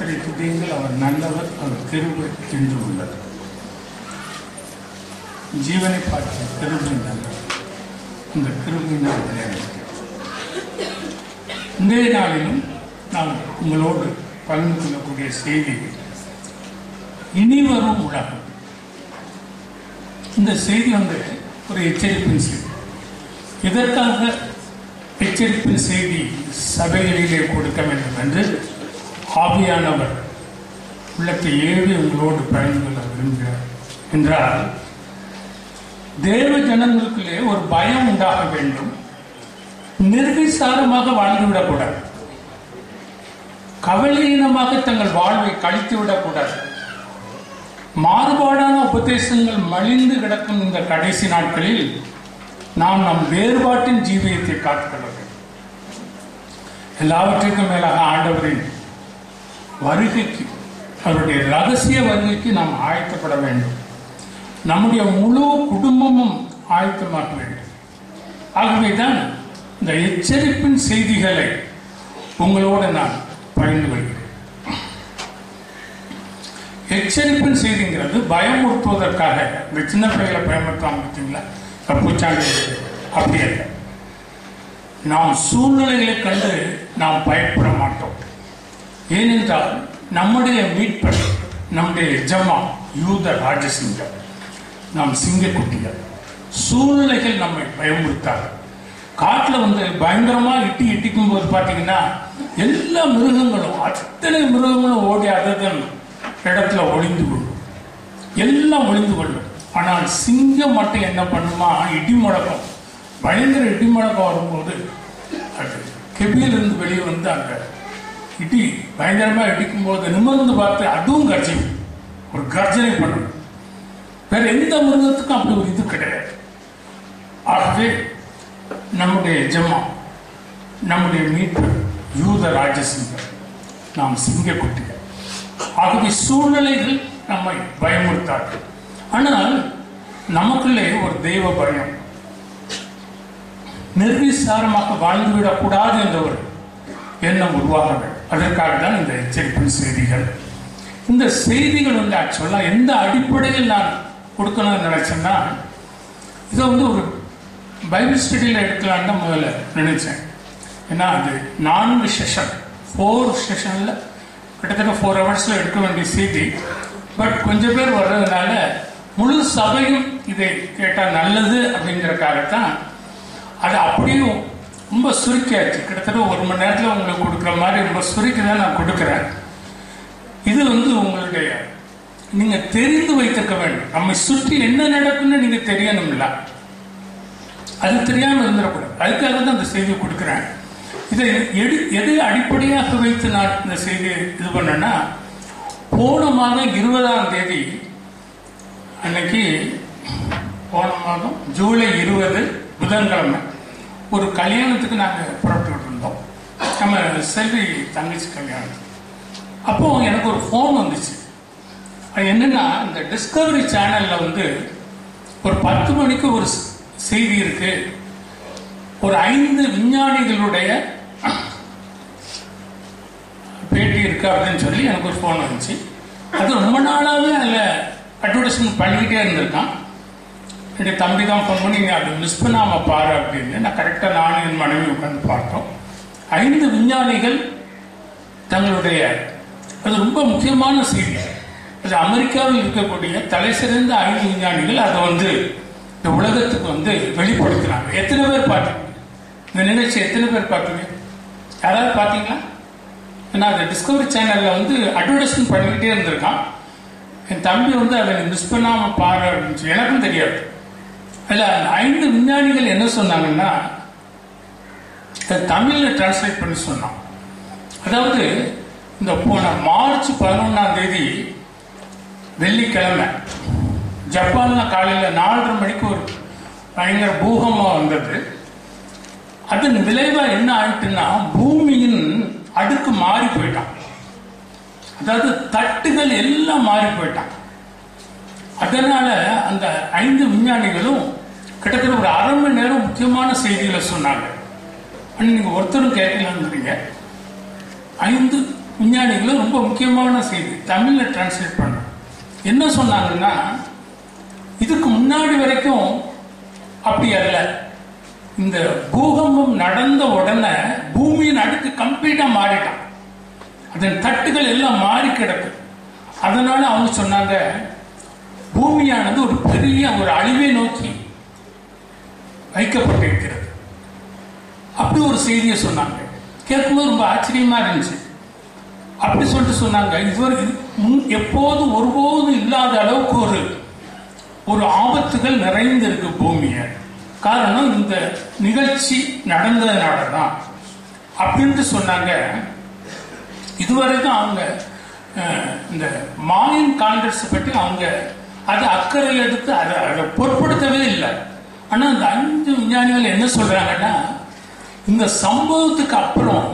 கர்த்தரை துதியுங்கள், அவர் நல்லவர், அவர் கிருபை என்று உள்ளது. ஜீவனை பார்த்த கிருபை நல்லவர், இந்த கிருபையினால் விளையாடுகிறேன். இன்றைய நாளிலும் நான் உங்களோடு பகிர்ந்து கொள்ளக்கூடிய செய்தி இனி வரும் உலகம். இந்த செய்தி ஒரு எச்சரிப்பின் செய்தி. இதற்காக எச்சரிப்பின் செய்தி சபைகளிலே கொடுக்க வேண்டும் என்று ஆவியானவர் உள்ளத்தை ஏவி உங்களோடு பகிர்ந்து கொள்ள விரும்புகிறார் என்றால், தேவ ஜனங்களுக்குள்ளே ஒரு பயம் உண்டாக வேண்டும். நிர்விசாரமாக வாழ்ந்துவிடக்கூடாது. கவலையீனமாக தங்கள் வாழ்வை கழித்து விடக்கூடாது. மாறுபாடான உபதேசங்கள் மலிந்து கிடக்கும் இந்த கடைசி நாட்களில் நாம் நம் வேறுபாட்டின் ஜீவியத்தை காத்துக்கொள்ள வேண்டும். எல்லாவற்றிற்கும் மேலாக ஆண்டவரின் வருகைக்கு, அவருடைய ரகசிய வருகைக்கு நாம் ஆயத்தப்பட வேண்டும். நம்முடைய முழு குடும்பமும் ஆயத்தமாக வேண்டும். ஆகவேதான் இந்த எச்சரிப்பின் செய்திகளை உங்களோடு நான் பகிர்ந்து கொள்கிறேன். எச்சரிப்பின் செய்திங்கிறது பயமுறுத்துவதற்காக. இந்த சின்ன பிள்ளைகளை பயமுறுத்தாம பார்த்தீங்களா, பூச்சாண்டி அப்படி அல்ல. நாம் சூழ்நிலைகளை கண்டு நாம் பயப்பட மாட்டோம். ஏனென்றால் நம்முடைய மீட்பர், நம்முடைய எஜமா யூத ராஜசிங்கம், நாம் சிங்கக்குட்டிகள். சூழ்நிலைகள் நம்மை பயமுறுத்தாது. காட்டில் பயங்கரமா இட்டிக்கும் போது பார்த்தீங்கன்னா எல்லா மிருகங்களும், அத்தனை மிருகங்களும் ஓடி அதன் இடத்துல ஒளிந்து கொள்ளும், எல்லாம் ஒளிந்து கொள்ளும். ஆனால் சிங்கம் மட்டும் என்ன பண்ணுமா, இடி முழக்கம், பயங்கர இடி முழக்கம் வரும்போது அது கெபியிலிருந்து வெளியே வந்து அந்த இடி பயங்கரமா இடிக்கும் போது நிமிர்ந்து பார்த்து அதுவும் கர்ஜிக்கும், ஒரு கர்ஜனை பண்ணும். வேற எந்த மிருகத்துக்கும் அப்படி ஒரு இது கிடையாது. ஆகவே நம்முடைய எஜமா, நம்முடைய மீட்பு யூத ராஜசிங்கம், நாம் சிங்கக்குட்டிகள். ஆகவே சூழ்நிலைகள் நம்மை பயமுறுத்தார்கள். ஆனால் நமக்குள்ளே ஒரு தெய்வ பயம், நிர்விசாரமாக வாழ்ந்துவிடக்கூடாது என்ற ஒரு எண்ணம் உருவாக வேண்டும். அதற்காக தான் இந்த எச்சரிப்பின் செய்திகள். இந்த செய்திகள் ஆக்சுவலா எந்த அடிப்படையில் நான் கொடுக்கணும்னு நினைச்சேன்னா, இதை ஒரு பைபிள் ஸ்டடியில் எடுக்கலான்னு தான் முதல்ல நினைச்சேன். ஏன்னா அது 4 செஷன், 4 செஷன்ல கிட்டத்தட்ட 4 hours எடுக்க வேண்டிய செய்தி. பட் கொஞ்சம் பேர் வர்றதுனால முழு சபையும் இதை கேட்டால் நல்லது அப்படிங்கிறதுக்காகத்தான் அது அப்படியும் ரொம்ப சுருக்கியாச்சு. கிட்டத்தட்ட 1 மணி நேரத்தில் உங்களுக்கு கொடுக்குற மாதிரி ரொம்ப சுருக்கி தான் நான் கொடுக்குறேன். இது உங்களுடைய நீங்க தெரிந்து வைத்திருக்க வேண்டும். நம்மை சுற்றி என்ன நடக்குன்னு நீங்க தெரியணும்ல, அது தெரியாம இருந்துடக்கூடாது. அதுக்காக தான் இந்த செய்தியை கொடுக்குறேன். இதை எது அடிப்படையாக வைத்து நான் இந்த செய்தியை இது பண்ணேன்னா, போன மாதம் 20ஆம் தேதி அன்னைக்கு, போன மாதம் ஜூலை 20 புதன்கிழமை ஒரு கல்யாணத்துக்கு நாங்கள் புறப்பட்டு இருந்தோம். நம்ம செல்வி தங்கச்சி கல்யாணம். அப்போ எனக்கு ஒரு ஃபோன் வந்துச்சு. அது என்னன்னா, இந்த டிஸ்கவரி சேனல்ல ஒரு 10 மணிக்கு ஒரு செய்தி இருக்கு, ஒரு 5 விஞ்ஞானிகளுடைய பேட்டி இருக்கு அப்படின்னு சொல்லி எனக்கு ஒரு ஃபோன் வந்துச்சு. அது ரொம்ப நாளாவே அதில் அட்வர்டைஸ்மெண்ட் பண்ணிக்கிட்டே இருந்திருக்கான். என்னுடைய தம்பி தான் ஃபோன் பண்ணி, நீ அதை மிஸ் பண்ணாம பாரு அப்படின்னு. நான் கரெக்டாக நானும் என் மனைவி உட்காந்து பார்த்தோம். 5 விஞ்ஞானிகள் தங்களுடைய, அது ரொம்ப முக்கியமான செய்தி. அது அமெரிக்காவில் இருக்கக்கூடிய தலை சிறந்த 5 விஞ்ஞானிகள் அதை இந்த உலகத்துக்கு வெளிப்படுத்தினாங்க. எத்தனை பேர் பார்த்தீங்க இந்த நிகழ்ச்சி? எத்தனை பேர் பார்த்தீங்க? யாராவது பார்த்தீங்களா? ஏன்னா அது டிஸ்கவரி சேனல்ல அட்வர்டைஸ்மெண்ட் பண்ணிக்கிட்டே இருந்திருக்கான். என் தம்பி அதை மிஸ் பண்ணாம பாரு அப்படின்னு எனக்கும் தெரியாது. அதுல 5 விஞ்ஞானிகள் என்ன சொன்னாங்கன்னா, தமிழ்ல டிரான்ஸ்லேட் பண்ணி சொன்னான். அதாவது இந்த போன மார்ச் 11ஆம் தேதி வெள்ளிக்கிழமை ஜப்பான்ல காலையில 4:30 மணிக்கு ஒரு பயங்கர பூகம்பம் வந்தது. அதன் விளைவா என்ன ஆயிட்டுன்னா, பூமியின் அடுக்கு மாறி போயிட்டான். அதாவது தட்டுகள் எல்லாம் மாறி போயிட்டான். அதனால அந்த 5 விஞ்ஞானிகளும் கிட்டத்தட்ட ஒரு 1/2 மணி நேரம் முக்கியமான செய்திகளை சொன்னாங்க. நீங்க ஒருத்தரும் கேட்கலாம்ன்றீங்க. 5 விஞ்ஞானிகளும் ரொம்ப முக்கியமான செய்தி தமிழ்ல டிரான்ஸ்லேட் பண்ண என்ன சொன்னாங்கன்னா, இதுக்கு முன்னாடி வரைக்கும் அப்படி அல்ல. இந்த பூகம்பம் நடந்த உடனே பூமியின் அடுக்கு கம்ப்ளீட்டா மாறிட்டான். அதன் தட்டுகள் எல்லாம் மாறி கிடக்கு. அதனால அவங்க சொன்னாங்க, பூமியானது ஒரு பெரிய ஒரு அழிவை நோக்கி வைக்கப்பட்டிருக்கிறது. அப்படி ஒரு செய்தியை சொன்னாங்க. கேட்கும்போது ரொம்ப ஆச்சரியமா இருந்துச்சு. அப்படி சொல்லிட்டு சொன்னாங்க, இதுவரை எப்போதும் ஒருபோதும் இல்லாத அளவுக்கு ஒரு ஆபத்துகள் நிறைந்திருக்கு பூமிய. காரணம் இந்த நிகழ்ச்சி நடந்ததுனாலதான் அப்படின்ட்டு சொன்னாங்க. இதுவரைக்கும் அவங்க இந்த மாயன் கான்ட்ரஸ் பற்றி அவங்க அதை அக்கறை எடுத்து அதை பொருட்படுத்தவே இல்லை. ஆனா இந்த 5 விஞ்ஞானிகள் என்ன சொல்றாங்கன்னா, இந்த சம்பவத்துக்கு அப்புறம்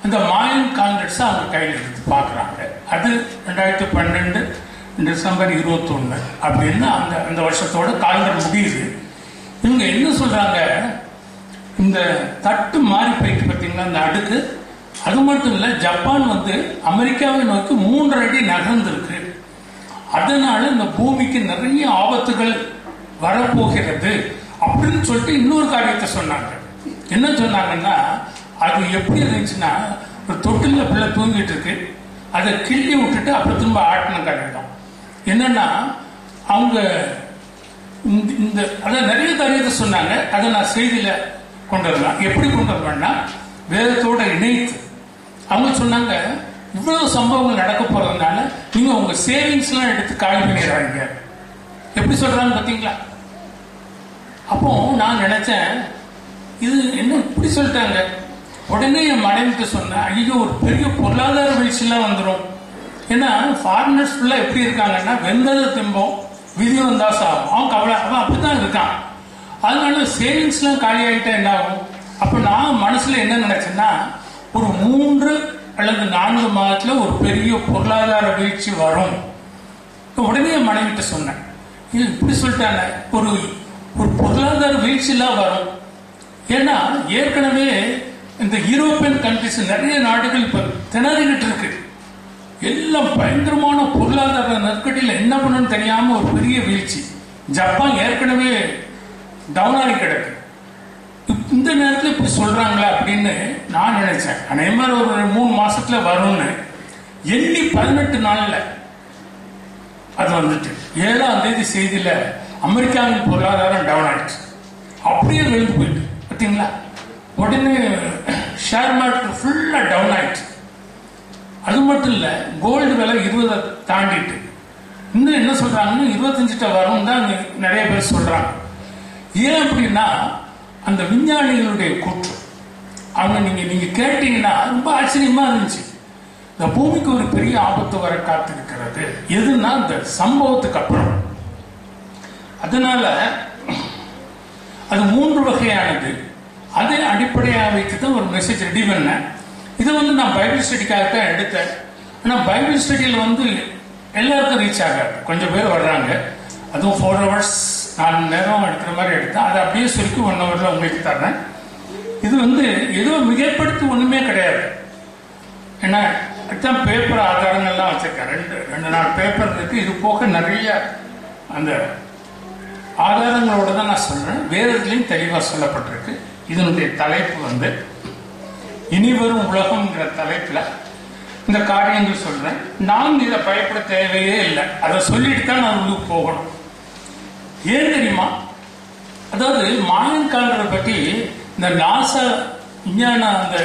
அந்த மாயன் கான்ட்ரஸ் அவங்க கையில் எடுத்து பார்க்குறாங்க. அது 2012 டிசம்பர் 21 அப்படின்னு அந்த வருஷத்தோட காலண்டர் முடியுது. இவங்க என்ன சொல்றாங்க, இந்த தட்டு மாறி போயிட்டு பார்த்தீங்களா அந்த அடுக்கு, அது மட்டும் இல்ல ஜப்பான் அமெரிக்காவை நோக்கி 3 அடி நகர்ந்திருக்கு. அதனால இந்த பூமிக்கு நிறைய ஆபத்துகள் வரப்போகிறது அப்படின்னு சொல்லிட்டு இன்னொரு காரியத்தை சொன்னாங்க. என்ன சொன்னாங்கன்னா, அது எப்படி இருந்துச்சுன்னா, ஒரு தொட்டில பிள்ளை தூங்கிட்டு இருக்கு, அதை கிள்ளி விட்டுட்டு அப்புறம் திரும்ப ஆட்டின காரியம். என்னன்னா அவங்க இந்த அதான் நிறைய காரியத்தை சொன்னாங்க. அதை நான் செய்தியில கொண்டு வரலாம். எப்படி கொண்டு வருவேன்னா, வேதத்தோட இணைத்து அவங்க சொன்னாங்க, இவ்வளவு சம்பவங்கள் நடக்க போறதுனால நீங்க உங்க சேவிங்ஸ் எல்லாம் எடுத்து காலி பண்ணிடுறாங்க. எப்படி சொல்றாங்க பாத்தீங்களா? அப்போ நான் நினைச்சேன், இது என்ன இப்படி சொல்லிட்டாங்க. உடனே என் மனைவிக்கு சொன்னேன், ஐயோ ஒரு பெரிய பொருளாதார வீழ்ச்சி எல்லாம் வந்துடும். ஏன்னா ஃபாரினர்ஸ் ஃபுல்லா எப்படி இருக்காங்கன்னா, வெந்ததை திம்போம் விதி வந்தா சாகும். அவன் கவலை, அவன் அப்படித்தான் இருக்கான். அதனால சேவிங்ஸ் எல்லாம் காலி ஆகிட்டா என்ன ஆகும்? அப்ப நான் மனசுல என்ன நினைச்சேன்னா, ஒரு 3 அல்லது 4 மாதத்துல ஒரு பெரிய பொருளாதார வீழ்ச்சி வரும். உடனே என் மனைவிட்ட சொன்னேன், இது இப்படி சொல்லிட்டாங்க, ஒரு பொருளாதார வீழ்ச்சி எல்லாம் வரும். ஏன்னா ஏற்கனவே இந்த யூரோப்பியன் கண்ட்ரிஸ் நிறைய நாடுகள் இப்ப திணறிக்கிட்டு இருக்கு. எல்லாம் பயங்கரமான பொருளாதார நெருக்கடியில் என்ன பண்ணணும்னு தெரியாம ஒரு பெரிய வீழ்ச்சி. ஜப்பான் ஏற்கனவே டவுன் ஆகி கிடக்கு. இந்த நேரத்தில் இப்படி சொல்றாங்களா அப்படின்னு நான் நினைச்சேன். அதே மாதிரி ஒரு 3 மாசத்துல வரும்னு எண்ணி 18 நாள்ல அது வந்துட்டு 7ஆம் தேதி செய்தியில அமெரிக்காவின் பொருளாதாரம் டவுன் ஆயிடுச்சு. அப்படியே விழுந்து போயிட்டு பார்த்தீங்களா. உடனே ஷேர் மார்க்கெட் ஃபுல்லா டவுன் ஆயிடுச்சு. அது மட்டும் இல்ல, கோல்டு விலை 20 தாண்டிட்டு இன்னும் என்ன சொல்றாங்கன்னா 25 வரும் தான் நிறைய பேர் சொல்றாங்க. ஏன் அப்படின்னா, அந்த விஞ்ஞானிகளுடைய கூற்று அவங்க நீங்க கேட்டீங்கன்னா ரொம்ப ஆச்சரியமா இருந்துச்சு. இந்த பூமிக்கு ஒரு பெரிய ஆபத்து வர காத்திருக்கிறது. எதுனா இந்த சம்பவத்துக்கு அப்புறம். அதனால அது 3 வகையானது. அதை அடிப்படையாக வைத்துதான் ஒரு மெசேஜ் ரெடி பண்ணேன். இதை நான் பைபிள் ஸ்டடிக்காகத்தான் எடுத்தேன். ஆனா பைபிள் ஸ்டடியில் எல்லாருக்கும் ரீச் ஆகாது. கொஞ்சம் பேர் வர்றாங்க, அதுவும் 4 hours 4 நேரம் எடுக்கிற மாதிரி எடுத்தேன். அதை அப்படியே சுருக்கி 1 hourல உங்களுக்கு தர்றேன். இது ஏதோ மிகைப்படுத்தி ஒண்ணுமே கிடையாது. ஏன்னா அதுதான் பேப்பர் ஆதாரங்கள்லாம் வச்சிருக்கேன். 2-4 பேப்பர் இருக்கு. இது போக நிறைய அந்த ஆதாரங்களோட தான் நான் சொல்றேன். வேதத்திலையும் தெளிவா சொல்லப்பட்டிருக்கு. இதனுடைய தலைப்பு இனி வரும் உலகம்ங்கிற தலைப்புல இந்த காரியங்கள் சொல்றேன். நான் இதை பயப்பட தேவையே இல்லை. அதை சொல்லிட்டு தான் நான் உள்ளுக்கு போகணும். ஏன் தெரியுமா? அதாவது மாயன் காலரை பற்றி இந்த நாசா விஞ்ஞான அந்த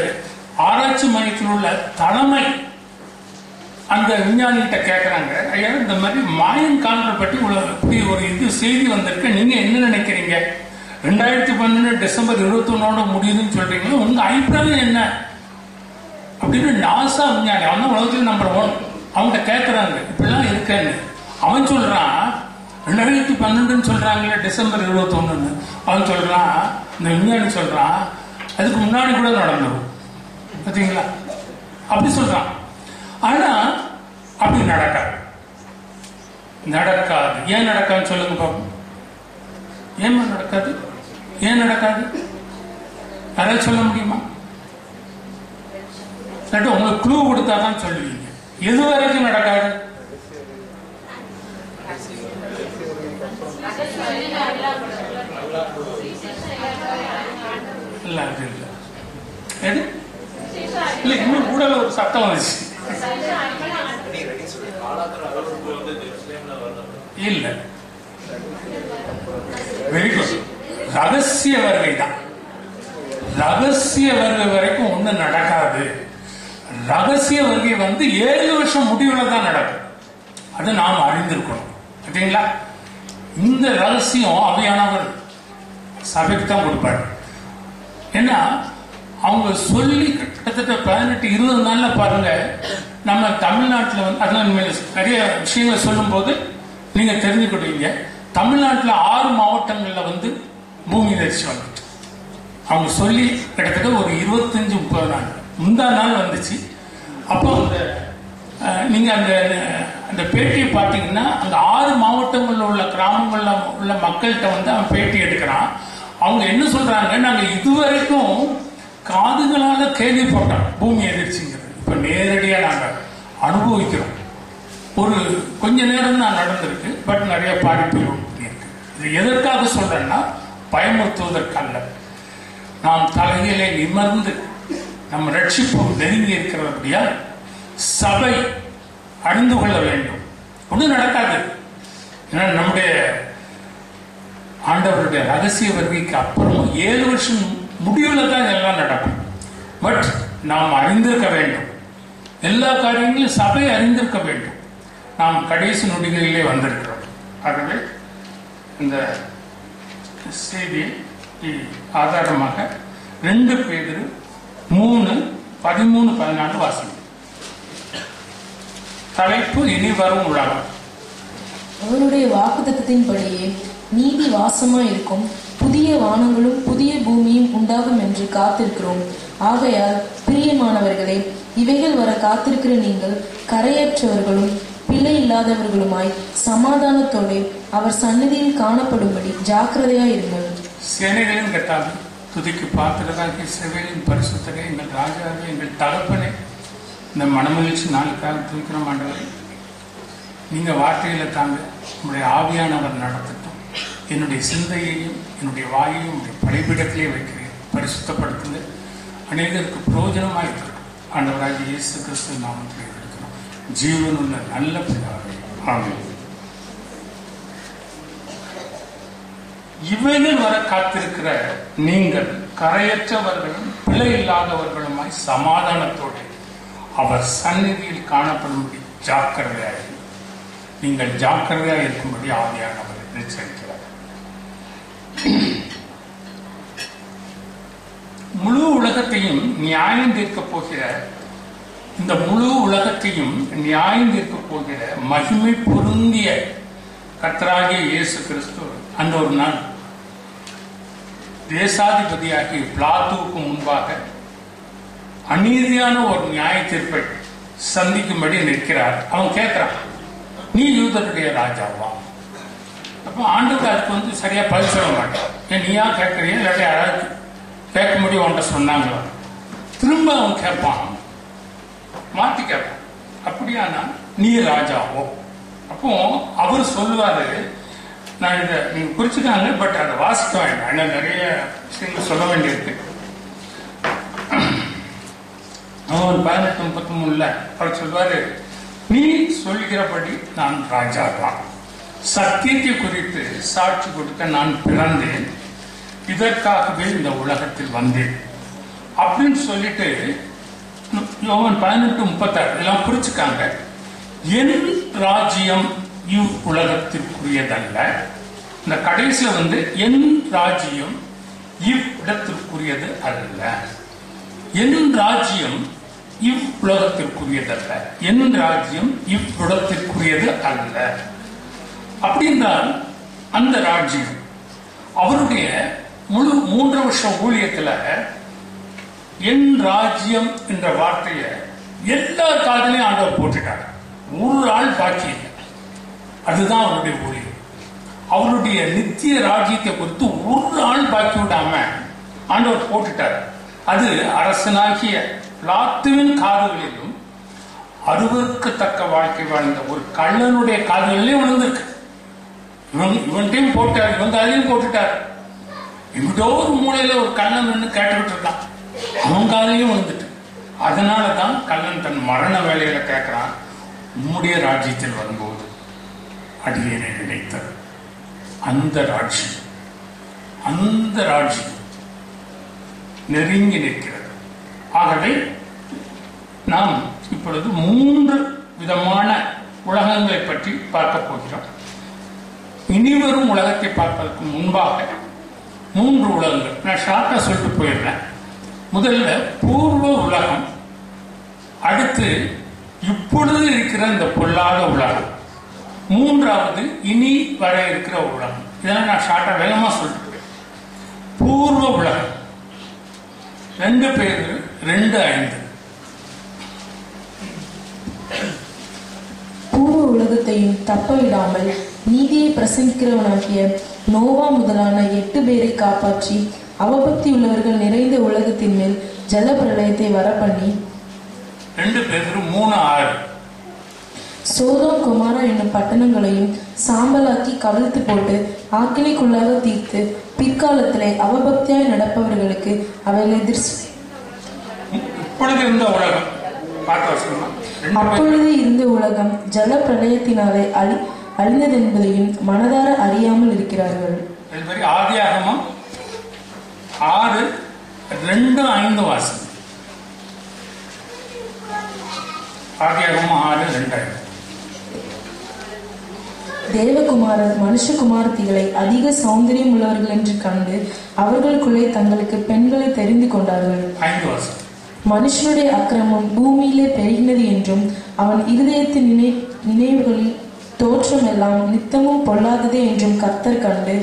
ஆராய்ச்சி மையத்தில் உள்ள தலைமை அந்த விஞ்ஞானிகிட்ட கேட்கிறாங்க, ஐயா இந்த மாதிரி மாயன் காலரை பற்றி இப்படி ஒரு செய்தி வந்திருக்கு, நீங்க என்ன நினைக்கிறீங்க? 2012 டிசம்பர் 21 முடியுதுன்னு சொல்றீங்களா, உங்க அபிப்பிராயம் என்ன அப்படின்னு நாசா விஞ்ஞானி, அவன் உலகத்தில் நம்பர் 1, அவங்க கேட்கறாங்க இப்படிலாம் இருக்கேன்னு. அவன் சொல்றான் 2012 சொல்றாங்களே டிசம்பர் 21, அவன் சொல்றான், இந்த விஞ்ஞானி சொல்றான் அதுக்கு முன்னாடி கூட நடந்துடும். பாத்தீங்களா? அப்படி சொல்றான். ஆனா அப்படி நடக்காது. ஏன் நடக்காதுன்னு சொல்லுங்க பாப்போம். ஏன் நடக்காது? யாராவது சொல்ல முடியுமா? உங்களுக்கு க்ளூ கொடுத்தாதான் சொல்லுவீங்க. எது வரைக்கும் நடக்காது? இல்ல இன்னும் கூட ஒரு சத்தம் வந்துச்சு. இல்ல, வெரி குட். ரகசிய வருகை தான். ரகசிய வருகை வரைக்கும் ஒண்ணு நடக்காது. ரகசிய வருகை 7 வருஷம் முடிவுல தான் நடக்கும். அது நாம் அறிந்திருக்கணும். சரிங்களா? இந்த ரகசியம் ஆவியானவர் சபைக்கு தான் கொடுப்பாரு. ஏன்னா அவங்க சொல்லி கிட்டத்தட்ட 18-20 நாள்ல பாருங்க, நம்ம தமிழ்நாட்டில் அதெல்லாம் நிறைய விஷயங்களை சொல்லும் போது நீங்க தெரிஞ்சுக்கிட்டீங்க. தமிழ்நாட்டில் 6 மாவட்டங்கள்ல பூமி அதிர்ச்சி வந்துட்டு அவங்க சொல்லி கிட்டத்தட்ட ஒரு 25-30 நாள் முந்தா நாள் வந்துச்சு. அப்போ நீங்க அந்த பேட்டியை பார்த்தீங்கன்னா அந்த 6 மாவட்டங்களில் உள்ள கிராமங்கள்ல உள்ள மக்கள்கிட்ட அவன் பேட்டி எடுக்கிறான். அவங்க என்ன சொல்றாங்க, நாங்க இதுவரைக்கும் காதுகளால கேள்விப்பட்டோம் பூமி எதிர்ச்சிங்கிறது. இப்ப நேரடியா நாங்க அனுபவிக்கிறோம். ஒரு கொஞ்ச நேரம் தான் நடந்திருக்கு, பட் நிறைய பாதிப்புகள் இருக்கு. இது எதற்காக சொல்றேன்னா, பயமுறுத்துவதற்கல்ல. நாம் தலையிலே நிமிர்ந்து நம்ம ரட்சிப்பு நெருங்கி இருக்கிறபடியா சபை அறிந்து கொள்ள வேண்டும். ஒன்றும் நடக்காது. ஏன்னா நம்முடைய ஆண்டவருடைய ரகசிய வருகைக்கு அப்புறம் 7 வருஷம் முடிவுல தான் எல்லாம் நடக்கும். பட் நாம் அறிந்திருக்க வேண்டும். எல்லா காரியங்களும் சபை அறிந்திருக்க வேண்டும். நாம் கடைசி நொடிகளிலே வந்திருக்கிறோம். ஆகவே இந்த செய்தியை ஆதாரமாக 2 பேதுரு 3:13-14 வாசிக்கும். தலைப்பு இனி வரும் உலகம். அவருடைய வாக்குத்தத்தத்தின்படியே நீதி வாசமாய் இருக்கும் புதிய வானங்களும் புதிய பூமியும் உண்டாகும் என்று காத்திருக்கிறோம். ஆகையால் பிரியமானவர்களே, இவைகள் வர காத்திருக்கிற நீங்கள் கரையற்றவர்களும் பிழை இல்லாதவர்களுமாய் சமாதானத்தோடு அவர் சந்நிதியில் காணப்படும்படி ஜாக்கிரதையாய் இருங்கள். சேனைகளின் கட்டாது துதிக்கு பார்க்கிறதாகிய சேவையின் பரிசுத்தரே, எங்கள் ராஜாவே, எங்கள் தகப்பனே, இந்த மனமகிழ்ச்சி நாளுக்காக துதிக்கிற ஆண்டவரே, நீங்க வார்த்தையில தாங்க உங்களுடைய ஆவியானவர் நடத்தட்டும். என்னுடைய சிந்தையையும் என்னுடைய வாயையும் உங்களுடைய படைப்பிடத்திலே வைக்கிறேன். பரிசுத்தப்படுத்துங்க. அநேகருக்கு பிரயோஜனமாக இருக்கட்டும். ஆண்டவராகிய இயேசு கிறிஸ்து நாமத்திலே இருக்கிறோம். ஜீவனுள்ள நல்ல பிதாவே, ஆமென். இவைகள் வர காத்திருக்கிற நீங்கள் கரையற்றவர்களும் பிழை இல்லாதவர்களுமாய் சமாதானத்தோடு அவர் சந்நிதியில் காணப்படும்படி ஜாக்கிரதையாக. நீங்கள் ஜாக்கிரதையாக இருக்கும்படி ஆவியானவர் எச்சரிக்கிறார். முழு உலகத்தையும் நியாயம் தீர்க்க போகிற, இந்த முழு உலகத்தையும் நியாயம் தீர்க்க போகிற மகிமை பொருந்திய கர்த்தராகிய இயேசு கிறிஸ்து அந்த ஒரு நாள் தேசாதிபதியாகிய பிளாத்துவுக்கு முன்பாக அநீதியான ஒரு நியாய தீர்ப்பை சந்திக்கும்படி நிற்கிறார். அவன் கேட்கிறான், நீ யூதருடைய ராஜாவா? அப்போ ஆண்டவர் அதுக்கு சரியா பதில் சொல்ல மாட்டான். ஏன் நீயா கேட்கறீங்க, இல்லாட்டி யாராவது கேட்க முடியும் அவன்கிட்ட சொன்னாங்களோ? திரும்ப அவன் கேட்பான், மாற்றி கேட்பான். அப்படியானா நீ ராஜாவோ? அப்போ அவர் சொல்லுவாரு, நான் இதை நீங்க குறிச்சுக்காங்க, பட் அதை வாசிக்க வேண்டாம், ஏன்னா நிறைய விஷயங்கள் சொல்ல வேண்டியிருக்கு. அவன் 18:33 அவர் சொல்வாரு, நீ சொல்கிறபடி நான் ராஜா தான். சத்தியத்தை குறித்து சாட்சி கொடுக்க நான் பிறந்தேன், இதற்காகவே இந்த உலகத்தில் வந்தேன் அப்படின்னு சொல்லிட்டு யோவான் 18:36 இதெல்லாம் புரிச்சுக்காங்க. என் ராஜ்யம் இவ் உலகத்திற்குரியதல்ல. இந்த கடைசியில என் ராஜ்யம் இவ் இடத்திற்குரியது அல்ல. என் ராஜ்யம் இவ் உலகத்திற்குரியதல்ல. என் ராஜ்யம் இவ் இடத்திற்குரியது அல்ல. அப்படின்றால் அந்த ராஜ்யம் அவருடைய முழு 3 வருஷ ஊழியத்துல என் ராஜ்யம் என்ற வார்த்தையை எல்லா காதலையும் ஆண்டவர் போட்டுட்டார். ஒரு ஆள் பாக்கி இல்லை. அதுதான் அவருடைய ஊழியம். அவருடைய நித்திய ராஜ்யத்தை குறித்து ஒரு ஆள் பாக்கி விடாம ஆண்டவர் போட்டுட்டார். அது அரசனாகிய லாத்துவின் காதுகளிலும் அருவருக்கத்தக்க வாழ்க்கை வாழ்ந்த ஒரு கள்ளனுடைய காதுகளிலே விழுந்திருக்கு. இவன்டையும் போட்டார், இவன் காதையும் போட்டுட்டார். இவடோ ஒரு மூலையில ஒரு கள்ளன் நின்று கேட்டுக்கிட்டு இருக்கான், அவன் காதையும் விழுந்துட்டு. அதனாலதான் கள்ளன் தன் மரண வேலையில கேட்கிறான், உம்முடைய ராஜ்யத்தில் வரும்போது அடியேனை நினைத்தார். அந்த ராஜ்யம் நெருங்கி நிற்கிறது. ஆகவே நாம் இப்பொழுது 3 விதமான உலகங்களை பற்றி பார்க்க போகிறோம். இனிவரும் உலகத்தை பார்ப்பதற்கு முன்பாக 3 உலகங்கள் நான் ஷார்ட்டா சொல்லிட்டு போயிடுறேன். முதல்ல பூர்வ உலகம், அடுத்து இப்பொழுது இருக்கிற இந்த பொல்லாத உலகம், 3வது இனி வர இருக்கிற உலகம். இதெல்லாம் நான் ஷார்ட்டா வேகமா சொல்லிட்டு போயிடுறேன். பூர்வ உலகம் 2 பேர் 2:5. பூர்வ உலகத்தையும் தப்பவிடாமல் நீதியை பிரசங்கிக்கிறவனாகிய நோவா முதலான 8 பேரை காப்பாற்றி அவபக்தி உள்ளவர்கள் நிறைந்த உலகத்தின் மேல் ஜல பிரளயத்தை வரப்பண்ணி 2 பேர் 3:6 சோதோம் குமாரா என்னும் பட்டணங்களையும் சாம்பலாக்கி கவிழ்த்து போட்டு ஆக்கினைக்குள்ளாக தீர்த்து பிற்காலத்திலே அவபக்தியாய் நடப்பவர்களுக்கு அவைகளை அப்பொழுது இருந்த உலகம் ஜல பிரளயத்தினாலே அழிந்ததென்பதையும் மனதார அறியாமல் இருக்கிறார்கள். ஆதியாகமம் 6:2-5 வாசம். ஆதியாகமம் 6:2. தேவகுமாரர் மனுஷகுமாரத்திகளை அதிக சௌந்தரியம் உள்ளவர்கள் என்று கண்டு அவர்களுக்குள்ளே தங்களுக்கு பெண்களை தெரிந்து கொண்டார்கள். 5 வாசம். மனுஷனுடைய அக்கிரமம் பூமியிலே பெருகினது என்றும் அவன் இருதயத்தின் நினைவுகளில் தோற்றம் எல்லாம் நித்தமும் பொல்லாததே என்றும் கர்த்தர் கண்டு.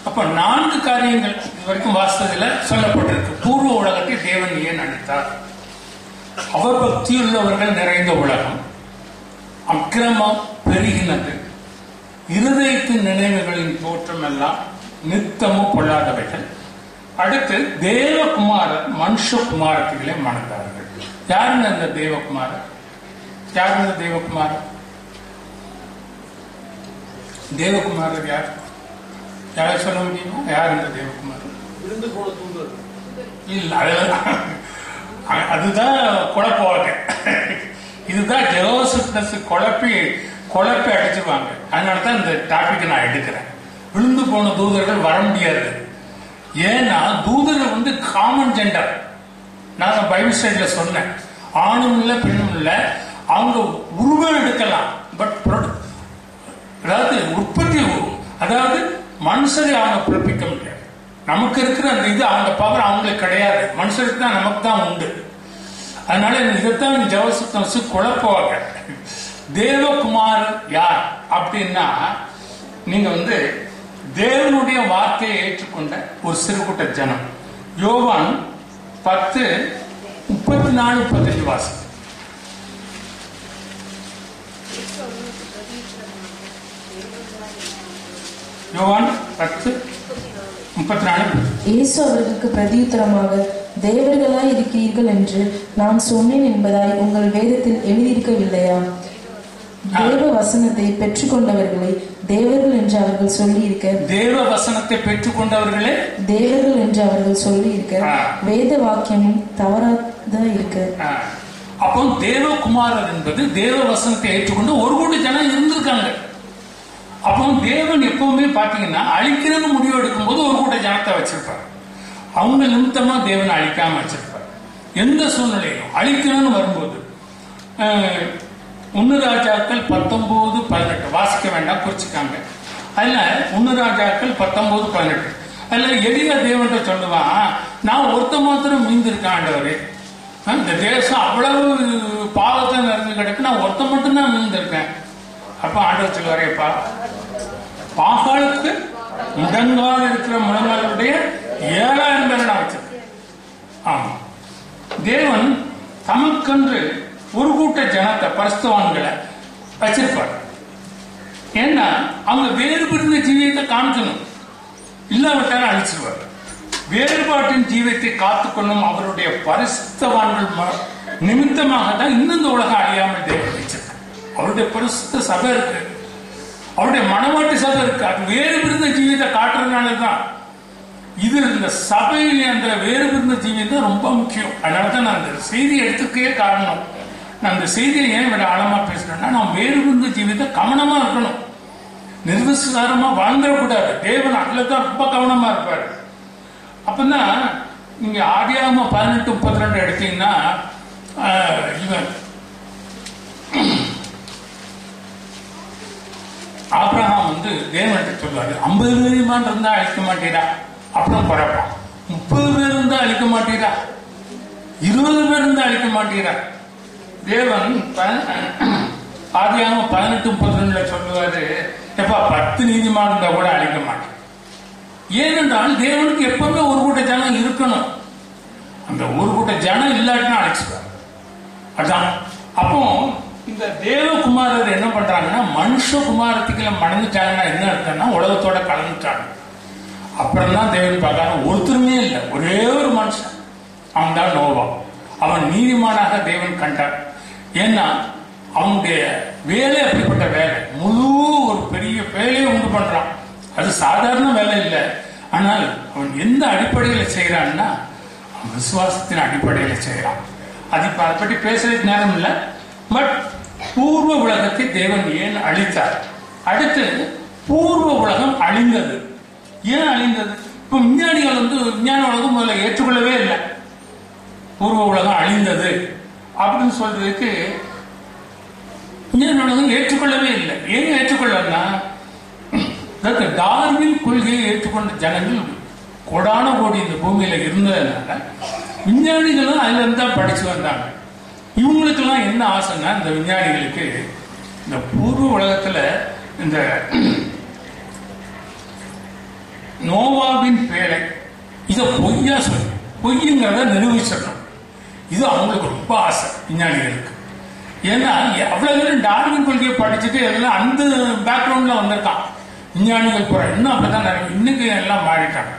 அப்ப 4 காரியங்கள் இதுவரைக்கும் வாசத்துல சொல்லப்பட்டிருக்கு. பூர்வ உலகத்தை தேவன் ஏன் அளித்தார்? அவபக்தி உள்ளவர்கள் நிறைந்த உலகம், அக்கிரமம் பெருகினது, இருதயத்தின் நினைவுகளின் தோற்றம் எல்லாம் நித்தமும் பொல்லாதவைகள். அடுத்து தேவகுமாரர் மனுஷகுமாரத்திலே மணந்தார்கள். யாருங்க அந்த தேவகுமாரர்? யாருங்க தேவகுமாரர்? தேவகுமாரர் யார்? யாரும் சொல்ல முடியுமா? யார் இந்த தேவகுமாரர்? இல்ல, அதுதான் குழப்பவாங்க. இதுதான் ஜெரோசிப்னஸ் குழப்பி அடிச்சிருவாங்க. அதனாலதான் இந்த டாபிக் நான் எடுக்கிறேன். விழுந்து போன தூதர்கள் வர முடியாது. ஏன்னா தூதர்கள் காமன் ஜெண்டர். நான் பைபிள் ஸ்டடியில சொன்னேன், ஆணும் இல்ல பெண்ணும் இல்ல, அவங்க உருவம் எடுக்கலாம், பட் அதாவது உற்பத்தி, அதாவது மனுஷரை அவங்க பிறப்பிக்க முடியாது. நமக்கு இருக்கிற அந்த இது அவங்க பவர் அவங்களுக்கு கிடையாது, மனுஷருக்கு தான், நமக்கு தான் உண்டு. அதனால இதைத்தான் ஜெவசுத்தம்ஸ் குழப்பவாங்க. தேவகுமார் யார் அப்படின்னா, நீங்க தேவனுடைய வார்த்தையை ஏற்றுக்கொண்ட ஒரு சிறுகுட்ட ஜனம். யோவான் 10:34-35 வாசம். யோவான் 10:34. இயேசு அவர்களுக்கு பிரதியுத்தரமாக, தேவர்களாய் இருக்கிறீர்கள் என்று நான் சொன்னேன் என்பதாய் உங்கள் வேதத்தில் எழுதியிருக்கவில்லையா? தேவ வசனத்தை பெற்றுக்கொண்டவர்களை தேவர்கள் என்று அவர்கள் சொல்லி இருக்க, தேவ வசனத்தை பெற்றுக்கொண்டவர்களே தேவர்கள் என்று அவர்கள் சொல்லி இருக்க, வேத வாக்கியமும் தவறாத இருக்க. அப்போ தேவகுமாரர் என்பது தேவ வசனத்தை ஏற்றுக்கொண்டு ஒரு கோடி ஜனம் இருந்திருக்காங்க. அப்போ தேவன் எப்பவுமே பாத்தீங்கன்னா அழிக்கிறது முடிவு எடுக்கும் போது ஒரு கூட்ட ஜனத்தை வச்சிருப்பார். அவங்க நிமித்தமா தேவன் அழிக்காம வச்சிருப்பார். எந்த சூழ்நிலையிலும் அழிக்கணும்னு வரும்போது 1 ராஜாக்கள் 19:18 வாசிக்க வேண்டாம், குறிச்சுக்காங்க. அதுல 1 ராஜாக்கள் 19:18 அதுல எளிய தேவன் சொல்லுவான், நான் ஒருத்த மாத்திரம் மீந்திருக்கேன் ஆண்டவரே, இந்த தேசம் அவ்வளவு பாவத்தை நிறைஞ்சு கிடக்கு, நான் ஒருத்த மட்டும் தான் மீந்திருக்கேன். அப்ப ஆண்டவர் சொல்லுவாரேப்பா, பாகாலுக்கு முடங்கால் இருக்கிற முழங்காலுடைய 7000 பேரை நான் வச்சிருக்கேன். ஆமா, தேவன் தமக்கென்று ஒரு கூட்ட ஜனத்தை, பரிசுத்தவான்களை வச்சிருப்பார். ஏன்னா அவங்க வேறுபடுத்த ஜீவியத்தை காமிக்கணும், இல்லாவிட்டாலும் அழிச்சிருவார். வேறுபாட்டின் ஜீவியத்தை காத்துக்கொள்ளும் அவருடைய பரிசுத்தவான்கள் நிமித்தமாக தான் இன்னும் இந்த உலகம் அழியாமல் தேவன் வச்சிருக்கு. அவருடைய பரிசுத்த சபை இருக்கு, அவருடைய மனவாட்டி சபை இருக்கு. அது வேறு பிரிந்த ஜீவியத்தை காட்டுறதுனாலதான் இது இந்த சபையில் அந்த வேறு பிரிந்த ஜீவியம் ரொம்ப முக்கியம். அதனாலதான் நான் இந்த செய்தி எடுத்துக்கே காரணம். நான் இந்த செய்தியை ஏன் விட ஆழமா பேசுறேன்னா, நாம் வேறு பிரிந்த ஜீவியத்தை கவனமா இருக்கணும், நிர்விசாரமா வாழ்ந்துடக்கூடாது. தேவன் அதுலதான் ரொம்ப கவனமா இருப்பாரு. அப்பதான் நீங்க ஆதியாகமம் 18:32 எடுத்தீங்கன்னா, இவன் ஆபிரகாம் வந்து தேவன்கிட்ட சொல்லுவாரு, 50 பேருமான் இருந்தா அழிக்க மாட்டீரா? அப்புறம் பரப்பான், 30 பேர் இருந்தா அழிக்க மாட்டீரா? 20 பேர் இருந்தா அழிக்க மாட்டீரா? தேவன் ஆதியாகமம் 18:32 சொல்லுவாரு, எப்பா 10 நீதிமான் இருந்தா கூட அழிக்க மாட்டேன். ஏனென்றால் தேவனுக்கு எப்பவுமே ஒரு கூட்ட ஜனம் இருக்கணும். அந்த ஒரு கூட்ட ஜனம் இல்லாட்டினா அழைச்சிடுவார். அதான் அப்போ இந்த தேவகுமாரர் என்ன பண்றாங்கன்னா, மனுஷகுமாரத்துக்குள்ள மணந்துட்டாங்கன்னா என்ன இருக்குன்னா, உலகத்தோட கலந்துட்டாங்க. அப்புறம் தான் தேவன் பார்க்காம ஒருத்தருமே இல்லை, ஒரே ஒரு மனுஷன், அவன் தான் நோவா. அவன் நீதிமானாக தேவன் கண்டார். ஏன்னா அவனுடைய வேலை அப்படிப்பட்ட வேலை, முழு ஒரு பெரிய வேலையை உண்டு பண்றான். அது சாதாரண வேலை இல்லை. ஆனால் அவன் எந்த அடிப்படையில் செய்யறான்னா, விசுவாசத்தின் அடிப்படையில் செய்யறான். அது இப்ப அதை பற்றி பேசுறதுக்கு நேரம் இல்லை. பட் பூர்வ உலகத்தை தேவன் ஏன் அழித்தார்? அடுத்து பூர்வ உலகம் அழிந்தது. ஏன் அழிந்தது? இப்ப விஞ்ஞானிகள் வந்து விஞ்ஞான உலகம் முதல்ல ஏற்றுக்கொள்ளவே இல்லை. பூர்வ உலகம் அழிந்தது அப்படின்னு சொல்றதுக்கு விஞ்ஞான உலகம் ஏற்றுக்கொள்ளவே இல்லை. ஏன் ஏற்றுக்கொள்ளனா, டார்வின் கொள்கையை ஏற்றுக்கொண்ட ஜனங்கள் கோடான கோடி இந்த பூமியில இருந்ததுனால விஞ்ஞானிகளும் அதுல இருந்தா படிச்சு வந்தாங்க. இவங்களுக்கெல்லாம் என்ன ஆசைன்னா, இந்த விஞ்ஞானிகளுக்கு இந்த பூர்வ உலகத்துல இந்த நோவாவின் பேரை இதை பொய்யா சொல்லி பொய்யுங்கிறத நிரூபிச்சிடணும். இது அவங்களுக்கு ரொம்ப ஆசை விஞ்ஞானிகளுக்கு. ஏன்னா அவ்வளவு பேரும் டார்வின் கொள்கையை படிச்சுட்டு எல்லாம் அந்த பேக்ரவுண்ட்ல வந்திருக்கான். விஞ்ஞானிகள் போற இன்னும் அப்படிதான் நிறைய, இன்னைக்கு எல்லாம் மாறிட்டாங்க.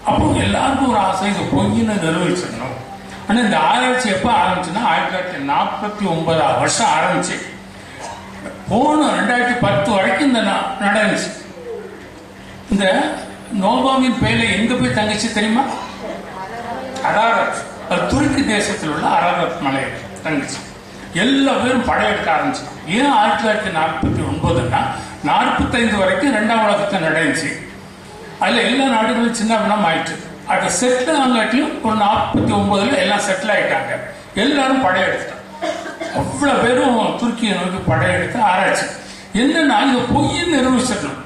அப்போ எல்லாருக்கும் ஒரு ஆசை, இது பொய்ன்னு நிரூபிச்சிடணும். ஆனா இந்த ஆராய்ச்சி எப்ப ஆரம்பிச்சுன்னா 1949 வருஷம் ஆரம்பிச்சு போன 2010 வரைக்கும் இந்த நடந்துச்சு. இந்த நோவாவின் பேலை எங்க போய் தங்கிச்சு தெரியுமா? அரராத், துருக்கி தேசத்தில் உள்ள அரராத் மலை தங்கிச்சு. எல்லா பேரும் படையெடுக்க ஆரம்பிச்சாங்க. ஏன் 1949ன்னா 45 வரைக்கும் 2ஆம் உலகத்தை நடந்துச்சு. அதுல எல்லா நாடுகளும் சின்ன பின்னம் ஆயிட்டு, அது செட்டில் ஆங்காட்டியும் ஒரு 49 எல்லாம் செட்டில் ஆயிட்டாங்க. எல்லாரும் படையெடுத்தாங்க. அவ்வளவு பேரும் துருக்கியை நோக்கி படையெடுத்து ஆராய்ச்சி. என்னன்னா இதை பொய்ன்னு நிரூபிச்சிடணும்.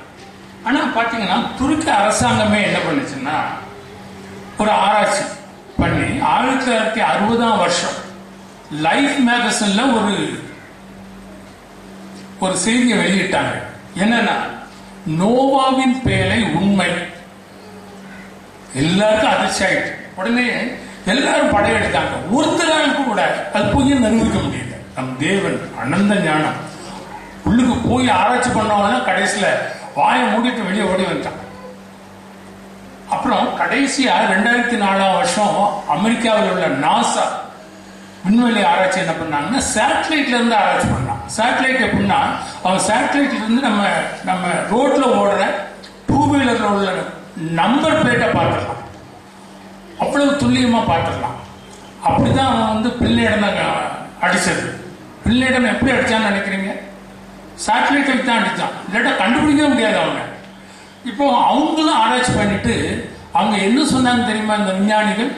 ஆனா பாத்தீங்கன்னா துருக்கி அரசாங்கமே என்ன பண்ணுச்சுன்னா, ஒரு ஆராய்ச்சி பண்ணி 1960ஆம் வருஷம் லைஃப் மேகசின்ல ஒரு செய்தியை வெளியிட்டாங்க. என்னன்னா, நோவாவின் பேழை உண்மை. எல்லாருக்கும் அதிர்ச்சி ஆயிட்டு உடனே எல்லாரும் படையெடுத்தாங்க. ஒருத்தராளுக்கு கூட அது பொய்யை நிரூபிக்க முடியல. நம் தேவன் அனந்த ஞானம் உள்ளுக்கு போய் ஆராய்ச்சி பண்ணவங்க கடைசியில வாயை மூடிட்டு வெளியே ஓடி வந்துட்டான். அப்புறம் கடைசியா 2004ஆம் வருஷம் அமெரிக்காவில் உள்ள நாசா விண்வெளி ஆராய்ச்சி என்ன பண்ணாங்கன்னா, சேட்டலைட்ல இருந்து ஆராய்ச்சி பண்ணான். சேட்டலைட் எப்படின்னா, அவன் சேட்டலைட்ல இருந்து நம்ம ரோட்ல ஓடுற டூ வீலர்ல உள்ள நம்பர் பிளேட்டை பார்த்துடலாம். அவ்வளவு துல்லியமா பார்த்துடலாம். அப்படிதான் அவன் வந்து பில்லிடம் அடிச்சது. பில்லிடம் எப்படி அடிச்சான்னு நினைக்கிறீங்க? சேட்டலைட்டை தான் அடிச்சான். இல்லாட்டா கண்டுபிடிக்க முடியாது அவங்க. இப்போ அவங்களும் ஆராய்ச்சி பண்ணிட்டு அவங்க என்ன சொன்னாங்க தெரியுமா? இந்த விஞ்ஞானிகள்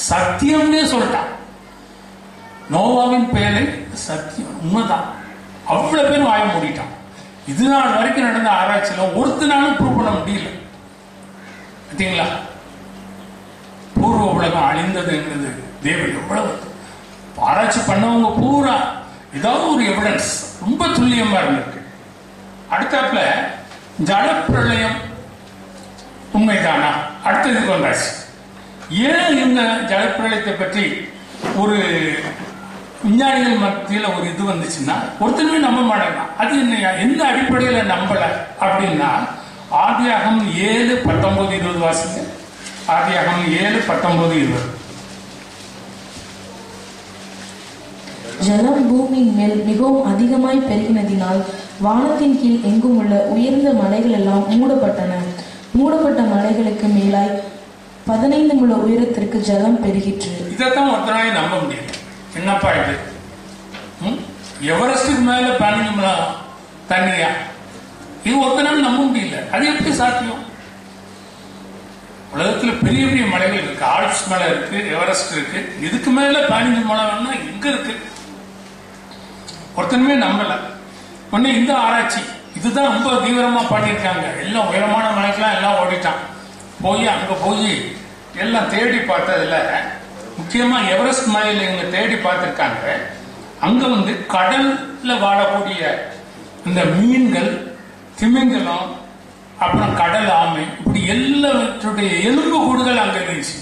சத்தியம்னே சொல்லிட்டான். நோவாவின் பேரை சத்தியம், உண்மைதான். அவ்வளவு பேரும் வாய மூடிட்டான். இது நாள் வரைக்கும் நடந்த ஆராய்ச்சியில ஒருத்தனாலும் ப்ரூவ் பண்ண முடியல. பார்த்தீங்களா? பூர்வ உலகம் அழிந்ததுங்கிறது தேவன் எவ்வளவு ஆராய்ச்சி பண்ணவங்க பூரா ஏதாவது ஒரு எவிடன்ஸ் ரொம்ப துல்லியமா இருந்திருக்கு. அடுத்தாப்புல ஜலப்பிரளயம் உண்மைதானா? அடுத்ததுக்கு வந்தாச்சு. ஏன் இந்த ஜலப்பிரளயத்தை பற்றி ஒரு விஞ்ஞானிகள் மத்தியில் ஒரு இது வந்துச்சுன்னா ஒருத்தருமே நம்ப மாட்டாங்க. அது என்ன, எந்த அடிப்படையில நம்பல அப்படின்னா, ஆதியாகமம் 7:19-20 வாசிங்க. ஆதியாகமம் 7:19-20. ஜலம் பூமியின் மேல் மிகவும் அதிகமாய் பெருகினதினால் வானத்தின் கீழ் எங்கும் உள்ள உயர்ந்த மலைகள் எல்லாம் மூடப்பட்டன. மூடப்பட்ட மலைகளுக்கு மேலாய் 15 முழ உயரத்திற்கு ஜலம் பெருகிற்று. இதைத்தான் ஒருத்தனாய் நம்ப முடியல. என்னப்பா இது? எவரெஸ்டுக்கு மேல 15 முழ தண்ணியா? இது ஒருத்தனால நம்ப முடியல. அது எப்படி சாத்தியம்? உலகத்துல பெரிய பெரிய மலைகள் இருக்கு. ஆல்ப்ஸ் மலை இருக்கு, எவரெஸ்ட் இருக்கு. இதுக்கு மேல 15 மலைன்னா எங்க இருக்கு? ஒருத்தனுமே நம்பல. உடனே இந்த ஆராய்ச்சி இதுதான் ரொம்ப தீவிரமா பண்ணியிருக்காங்க. எல்லாம் உயரமான மலைக்கெல்லாம் எல்லாம் ஓடிட்டான். அங்க போய் எல்லாம் தேடி பார்த்ததுல முக்கியமா எவரெஸ்ட் மலையில இவங்க தேடி பார்த்திருக்காங்க. அங்க கடல்ல வாழக்கூடிய இந்த மீன்கள், திமிங்கலம், அப்புறம் கடல் ஆமை, இப்படி எல்லாவற்றுடைய எலும்பு கூடுகள் அங்க இருந்துச்சு.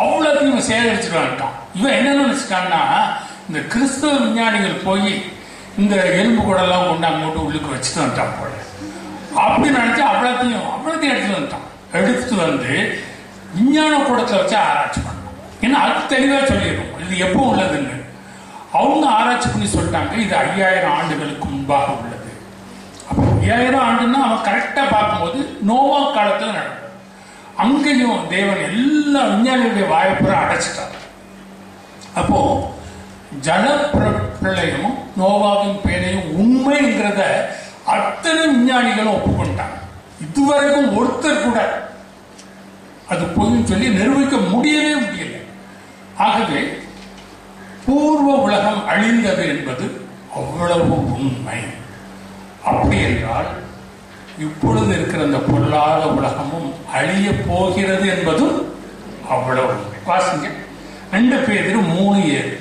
அவ்வளோத்தையும் சேகரிச்சுட்டு வந்துட்டான். இவன் என்ன நினைச்சிட்டான்னா, இந்த கிறிஸ்தவ விஞ்ஞானிகள் போய் இந்த எலும்பு கூடெல்லாம் கொண்டு அங்கோட்டு உள்ளுக்கு வச்சுட்டு வந்துட்டான் போல. அப்படி நினைச்சு அவ்வளோத்தையும் எடுத்துட்டு வந்துட்டான். எடுத்துட்டு வந்து விஞ்ஞான கூடத்துல வச்சு ஆராய்ச்சி பண்ணான். ஏன்னா அது தெளிவா சொல்லிடும் இது எப்போ உள்ளதுன்னு. அவங்க ஆராய்ச்சி பண்ணி சொல்லிட்டாங்க இது 5000 ஆண்டுகளுக்கு முன்பாக உள்ளது. அப்போ 5000 ஆண்டுன்னா அவன் கரெக்டா பார்க்கும்போது நோவா காலத்துல நடக்கும். அங்கேயும் தேவன் எல்லா விஞ்ஞானிகளுடைய வாய்ப்புற அடைச்சிட்டார். அப்போ ஜல பிரளயமும் நோவாவின் பேரையும் உண்மைங்கிறத அத்தனை விஞ்ஞானிகளும் ஒப்புக்கொண்டாங்க. இதுவரைக்கும் ஒருத்தர் கூட அது பொய்ன்னு சொல்லி நிரூபிக்க முடியவே முடியல. ஆகவே பூர்வ உலகம் அழிந்தது என்பது அவ்வளவு உண்மை. அப்படி என்றால் இப்பொழுது இருக்கிற அந்த பொருளாத உலகமும் அழிய போகிறது என்பதும் அவ்வளவு உண்மை. வாசிங்க 2 பேதுரு 3:7.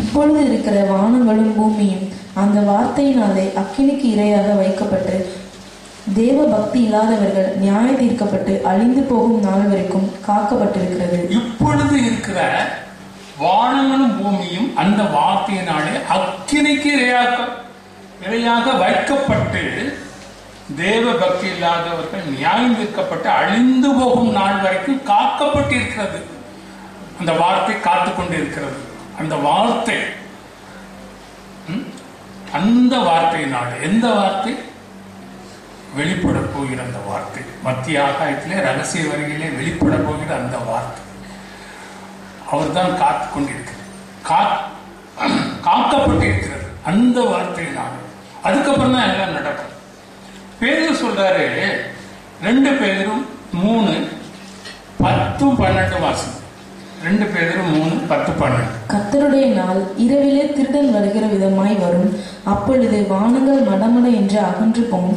இப்பொழுது இருக்கிற வானங்களும் பூமியும் அந்த வார்த்தையினாலே அக்கினிக்கு இரையாக வைக்கப்பட்டு தேவ பக்தி இல்லாதவர்கள் நியாய தீர்க்கப்பட்டு அழிந்து போகும் நாள் வரைக்கும் காக்கப்பட்டிருக்கிறது. இப்பொழுது இருக்கிற வானங்களும் பூமியும் அந்த வார்த்தையினாலே அக்கினிக்கு இரையாக வைக்கப்பட்டு தேவ பக்தி இல்லாதவர்கள் நியாயம் தீர்க்கப்பட்டு அழிந்து போகும் நாள் வரைக்கும் காக்கப்பட்டிருக்கிறது. அந்த வார்த்தை காத்து கொண்டு இருக்கிறது. அந்த வார்த்தை அந்த வார்த்தையினால எந்த வார்த்தை வெளிப்பட போகிற அந்த வார்த்தை மத்திய ஆகாயத்திலே ரகசிய வரியிலே வெளிப்பட போகிற அந்த வார்த்தை அவர் தான் காத்து கொண்டிருக்கிறார், காக்கப்பட்டிருக்கிறது அந்த வார்த்தையினால. அதுக்கப்புறம் தான் எல்லாம் நடக்கும். பேதுரு சொல்றாரு 2 பேதுரு 3:10-12 வாசம். 2 பேதுரு 3:10-12. கர்த்தருடைய நாள் இரவிலே திருடன் வருகிற விதமாய் வரும். அப்பொழுது வானங்கள் மடமட என்று அகன்று போம்,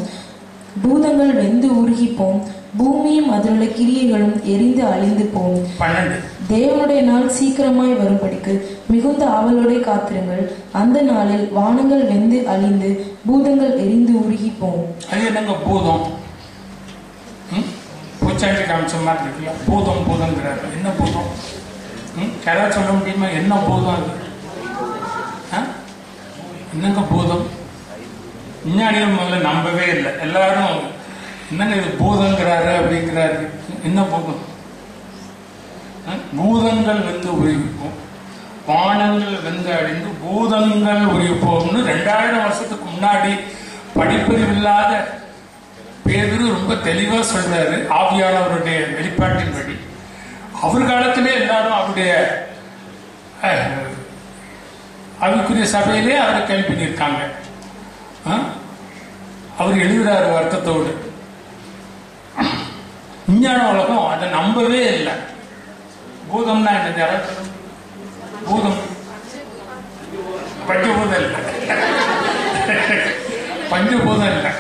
பூதங்கள் வெந்து உருகி போம், பூமியும் அதிலுள்ள கிரியைகளும் எரிந்து அழிந்து போம். 12. தேவனுடைய நாள் சீக்கிரமாய் வரும்படிக்கு மிகுந்த ஆவலோட காத்திருங்கள். அந்த நாளில் வானங்கள் வெந்து அழிந்து பூதங்கள் எரிந்து உருகி போம். அது என்னங்க பூதம்? பூச்சாண்டி காமிச்ச மாதிரி இருக்குல்ல. பூதங்கிறாரு. என்ன பூதம்? யாராவது சொல்ல முடியுமா என்ன பூதம் அது? என்னங்க பூதம்? விஞ்ஞானிகள் முதல்ல நம்பவே இல்லை. எல்லாரும் என்னங்க இது பூதங்கிறாரு அப்படிங்கிறாரு. என்ன பூதம்? பூதங்கள் வெந்து உருகிப்போம், வானங்கள் வெந்து அழிந்து பூதங்கள் உருகிப்போம்னு 2000 வருஷத்துக்கு முன்னாடி படிப்பறிவில்லாத பேதுரு ரொம்ப தெளிவா சொல்றாரு. ஆவியானவருடைய வெளிப்பாட்டின்படி அவர் காலத்திலே எல்லாரும் அவருடைய அவருக்குரிய சபையிலே அவரை கேள்வி பண்ணியிருக்காங்க. அவர் எழுதுறாரு வருத்தத்தோடு. விஞ்ஞான உலகம் அதை நம்பவே இல்லை. பூதம்னா என்ன? பூதம் பஞ்சபூதம் இல்லை, பஞ்சபூதம் இல்லை,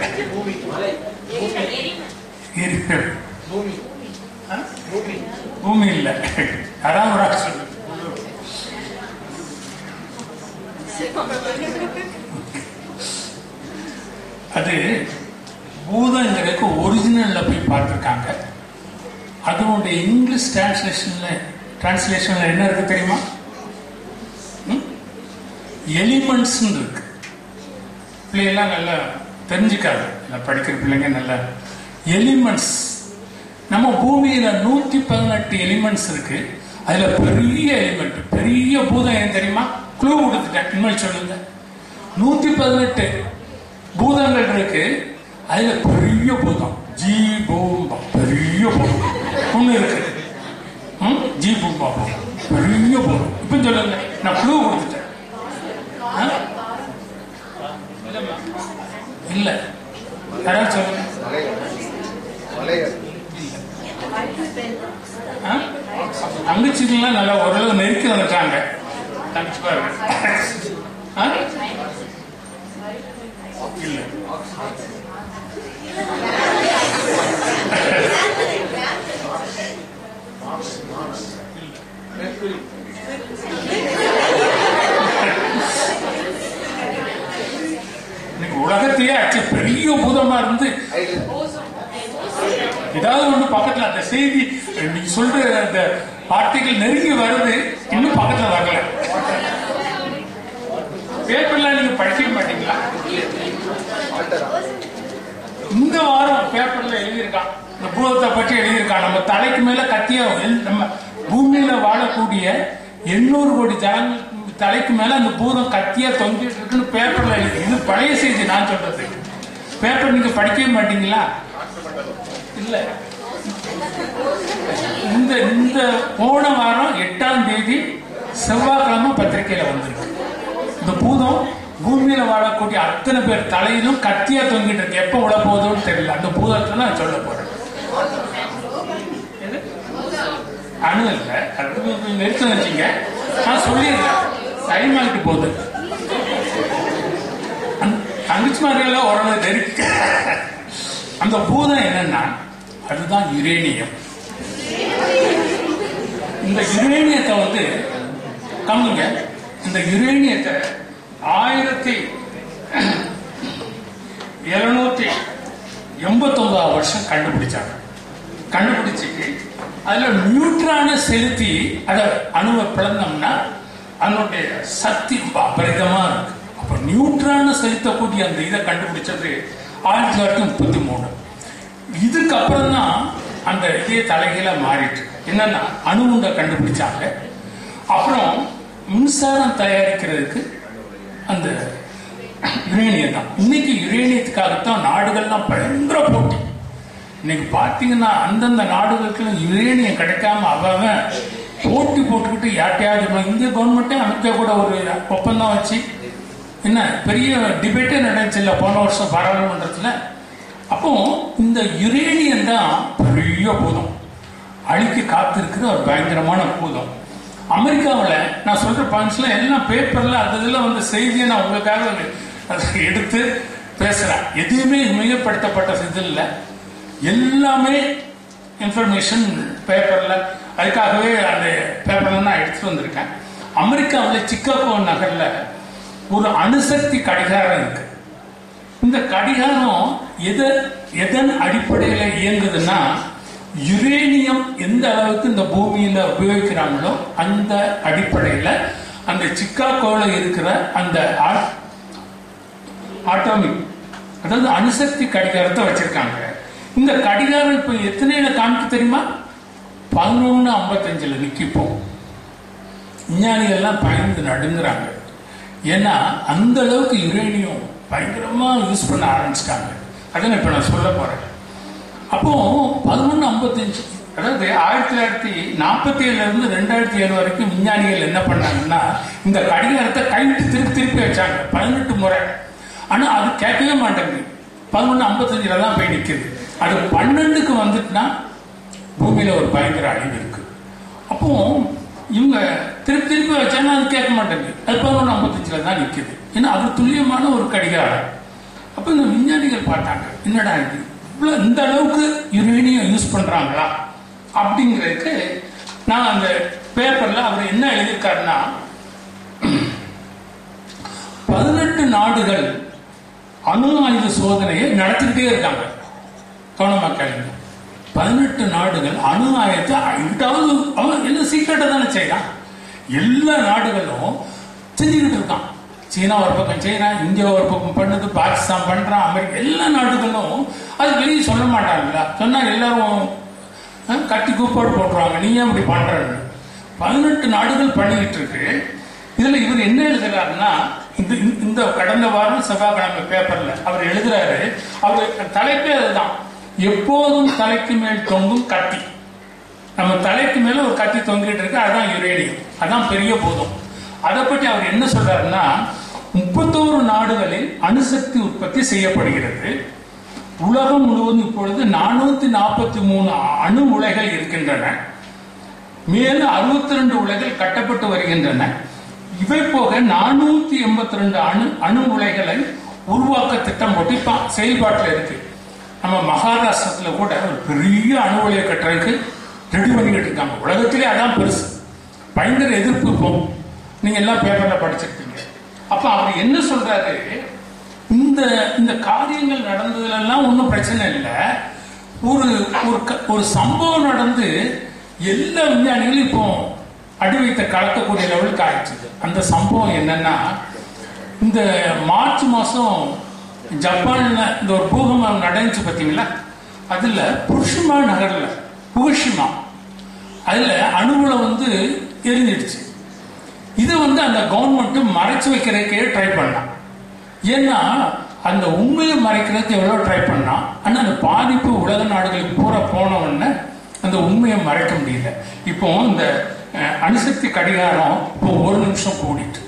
பூமி இல்லை. அதான் ஒரு சொல்லு. அது பூதங்கிறதுக்கு ஒரிஜினல்ல போய் பார்த்துருக்காங்க. அதனுடைய இங்கிலீஷ் டிரான்ஸ்லேஷன்ல என்ன இருக்கு தெரியுமா? எலிமெண்ட்ஸ் இருக்கு. பிள்ளைங்கெல்லாம் நல்லா தெரிஞ்சுக்காது, படிக்கிற பிள்ளைங்க நல்லா. எலிமெண்ட்ஸ் நம்ம பூமியில 118 எலிமெண்ட்ஸ் இருக்கு. அதுல பெரிய எலிமெண்ட், பெரிய பூதம் ஏன் தெரியுமா? க்ளூ கொடுத்துட்டேன், இனிமேல் சொல்லுங்க. 118 பூதங்கள் இருக்கு. அதுல பெரிய பூதம் ஜி பூம்பா, பெரிய பூதம் ஒண்ணு இருக்கு. ஜி பூம்பா பெரிய பூதம். இப்ப சொல்லுங்க, நான் க்ளூ கொடுத்துட்டேன். இல்ல யாராவது சொல்லுங்க. தங்கச்சிங்கெல்லாம் நல்லா ஓரளவு நெருக்கி வந்துட்டாங்க. தங்கச்சி பாருங்க. இல்ல உலகத்தையே அச்சு பெரிய பூதமா இருந்து ஏதாவது ஒண்ணு பக்கத்துல அந்த செய்தி நீங்க சொல்ற அந்த ஆர்டிகல் நெருங்கி வருது, இன்னும் பக்கத்துல வரல. பேப்பர்ல நீங்க படிக்க மாட்டீங்களா? இந்த வாரம் பேப்பர்ல எழுதியிருக்கான், இந்த பூதத்தை பற்றி எழுதியிருக்கான். நம்ம தலைக்கு மேல கத்திய, நம்ம பூமியில வாழக்கூடிய 800 கோடி ஜனங்கள் தலைக்கு மேல அந்த பூதம் கத்தியா தொங்கிட்டு இருக்குன்னு பேப்பர்ல எழுதி. இது பழைய செய்தி நான் சொல்றது. பேப்பர் நீங்க படிக்கவே மாட்டீங்களா? இல்ல, இந்த போன வாரம் 8ஆம் தேதி செவ்வாய்க்கிழமை பத்திரிகையில வந்திருக்கு. இந்த பூதம் பூமியில வாழக்கூடிய அத்தனை பேர் தலையிலும் கத்தியா தொங்கிட்டு இருக்கு. எப்ப உள்ள போகுதுன்னு தெரியல. அந்த பூதத்தை நான் சொல்ல போறேன். அணு இல்ல, நிறுத்த வச்சீங்க, நான் சொல்லிடுறேன். டைம் ஆகிட்டு போகுது. தங்கச்சிமார்கள் உடனே நெருக்க. அந்த பூதம் என்னன்னா அதுதான் யுரேனியம். இந்த யுரேனியத்தை வந்து கம்மிங்க. இந்த யுரேனியத்தை 1789 வருஷம் கண்டுபிடிச்சாங்க. கண்டுபிடிச்சு அதுல நியூட்ரான செலுத்தி அதை அணுவை பிளந்தோம்னா அதனுடைய சக்தி அபரிதமா இருக்கு. அப்ப நியூட்ரான செலுத்தக்கூடிய அந்த இதை கண்டுபிடிச்சது 1933. இதுக்கப்புறம் தான் அந்த இதே தலைகீழ மாறிட்டு. என்னன்னா அணுகுண்டை கண்டுபிடிச்சாங்க. அப்புறம் மின்சாரம் தயாரிக்கிறதுக்கு அந்த யுரேனியம் தான். இன்னைக்கு யுரேனியத்துக்காகத்தான் நாடுகள்லாம் பயங்கர போட்டி. இன்னைக்கு பாத்தீங்கன்னா அந்தந்த நாடுகளுக்கு யுரேனியம் கிடைக்காம அவன் போட்டி போட்டுக்கிட்டு யார்ட்டையாவது, இந்திய கவர்மெண்ட்டே அமெரிக்கா கூட ஒரு ஒப்பந்தம் வச்சு என்ன பெரிய டிபேட்டே நடந்துச்சு போன வருஷம் பாராளுமன்றத்துல. அப்போ இந்த யுரேனியம் தான் பெரிய பூதம், அழிக்க காத்திருக்கிற ஒரு பயங்கரமான பூதம். அமெரிக்காவில் நான் சொல்ற பாயிண்ட்ஸ்ல எல்லாம் பேப்பர்ல அந்த இதுல வந்து செய்தியை நான் உங்களுக்காக எடுத்து பேசுறேன். எதுவுமே மிகப்படுத்தப்பட்ட இது இல்லை, எல்லாமே இன்ஃபர்மேஷன் பேப்பர்ல. அதுக்காகவே அந்த பேப்பர்ல நான் எடுத்துட்டு வந்திருக்கேன். அமெரிக்காவில் சிக்காகோ நகர்ல ஒரு அணுசக்தி கடிகாரம் இருக்கு. இந்த கடிகாரம் எதன் அடிப்படையில இயங்குதுன்னா யுரேனியம் எந்த அளவுக்கு இந்த பூமியில உபயோகிக்கிறாங்களோ அந்த அடிப்படையில அந்த சிக்காகோல இருக்கிற அந்த ஆட்டோமிக், அதாவது அணுசக்தி கடிகாரத்தை வச்சிருக்காங்க. இந்த கடிகாரம் இப்ப எத்தனையில காமிக்கு தெரியுமா? 11:55 நிக்கிப்போம். விஞ்ஞானிகள் எல்லாம் பயந்து நடுங்குறாங்க. ஏன்னா அந்த அளவுக்கு யுரேனியம் பயங்கரமா யூஸ் பண்ண ஆரம்பிச்சிட்டாங்க. அதான் இப்ப நான் சொல்ல போறேன். அப்போ 11:55, அதாவது 1947 இருந்து 2007 வரைக்கும் விஞ்ஞானிகள் என்ன பண்ணாங்கன்னா இந்த கடிகாரத்தை கைவிட்டு திருப்பி வச்சாங்க 18 முறை. ஆனா அது கேட்கவே மாட்டேங்குது. 11:55 தான் போய் நிக்குது. அது 12க்கு வந்துட்டுனா பூமியில ஒரு பயங்கர அழிவு இருக்கு. அப்போ இவங்க திருப்பி வச்சாங்கன்னா அது கேட்க மாட்டேங்குது. அது 11:55 தான் நிக்குது. ஏன்னா அது துல்லியமான ஒரு கடிகாரம். அப்ப இந்த விஞ்ஞானிகள் பார்த்தாங்க, என்னடா இது இவ்வளவு இந்த அளவுக்கு யுரேனியம் யூஸ் பண்றாங்களா அப்படிங்கிறதுக்கு. நான் அந்த பேப்பர்ல அவர் என்ன எழுதியிருக்காருன்னா 18 நாடுகள் அணு ஆயுத சோதனையை நடத்திக்கிட்டே இருக்காங்க. கவனமா கேளுங்க. 18 நாடுகள் அணு ஆயுதத்தை அவன் என்ன சீக்கிரட்டா தானே செய்யறான். எல்லா நாடுகளும் செஞ்சுக்கிட்டு இருக்கான். சீனா ஒரு பக்கம் செய்யறான், இந்தியா ஒரு பக்கம் பண்ணுது, பாகிஸ்தான் பண்றான், அமெரிக்கா, எல்லா நாடுகளும் அது வெளியே சொல்ல மாட்டாங்கல்ல. சொன்னா எல்லாரும் கட்டி கூப்பாடு போட்டுருவாங்க, நீ ஏன் இப்படி பண்றன்னு. 18 நாடுகள் பண்ணிக்கிட்டு இருக்கு. இதுல இவர் என்ன எழுதுறாருன்னா, இந்த கடந்த வாரம் செவ்வாய்க்கிழமை பேப்பர்ல அவர் எழுதுறாரு, அவர் தலைப்பே அதுதான், எப்போதும் தலைக்கு மேல் தொங்கும் கத்தி. நம்ம தலைக்கு மேல ஒரு கத்தி தொங்கிட்டு இருக்கு, அதுதான் யுரேனியம், அதான் பெரிய பூதம். அதை பற்றி அவர் என்ன சொல்றாருன்னா, 31 நாடுகளில் அணுசக்தி உற்பத்தி செய்யப்படுகிறது. உலகம் முழுவதும் இப்பொழுது 443 அணு உலைகள் இருக்கின்றன. மேலும் 62 உலைகள் கட்டப்பட்டு வருகின்றன. இவை போக 482 அணு உலைகளை உருவாக்க திட்டம் போட்டு செயல்பாட்டில் இருக்கு. நம்ம மகாராஷ்டிரத்துல கூட ஒரு பெரிய அணு உலையை கட்டுறதுக்கு ரெடி பண்ணிக்கிட்டு இருக்காங்க. உலகத்திலே அதான் பெருசு. பயங்கர எதிர்ப்பு இருக்கும், நீங்க எல்லாம் பேப்பர்ல படிச்சிருக்கீங்க. அப்ப அவர் என்ன சொல்றாரு, இந்த காரியங்கள் நடந்ததுலாம் ஒன்றும் பிரச்சனை இல்லை. ஒரு சம்பவம் நடந்து எல்லா விஞ்ஞானிகளும் இப்போ அடி வைத்த கலக்கக்கூடிய லெவலுக்கு ஆயிடுச்சு. அந்த சம்பவம் என்னன்னா, இந்த மார்ச் மாசம் ஜப்பான்ல இந்த ஒரு பூகம்பம் நடந்துச்சு பார்த்தீங்களா, அதுல புருஷிமா நகர்ல புகுஷிமா அதுல அணுகுல எரிஞ்சிடுச்சு. இது அந்த கவர்மெண்ட் மறைச்சு வைக்கிறதுக்கே ட்ரை பண்ணான். ஏன்னா அந்த உண்மையை மறைக்கிறதுக்கு எவ்வளவு ட்ரை பண்ணா, ஆனா அந்த பாதிப்பு உலக நாடுகளுக்கு பூரா போனவொன்னு அந்த உண்மையை மறைக்க முடியல. இப்போ இந்த அணுசக்தி கடிகாரம் இப்போ 1 நிமிஷம் கூடிட்டு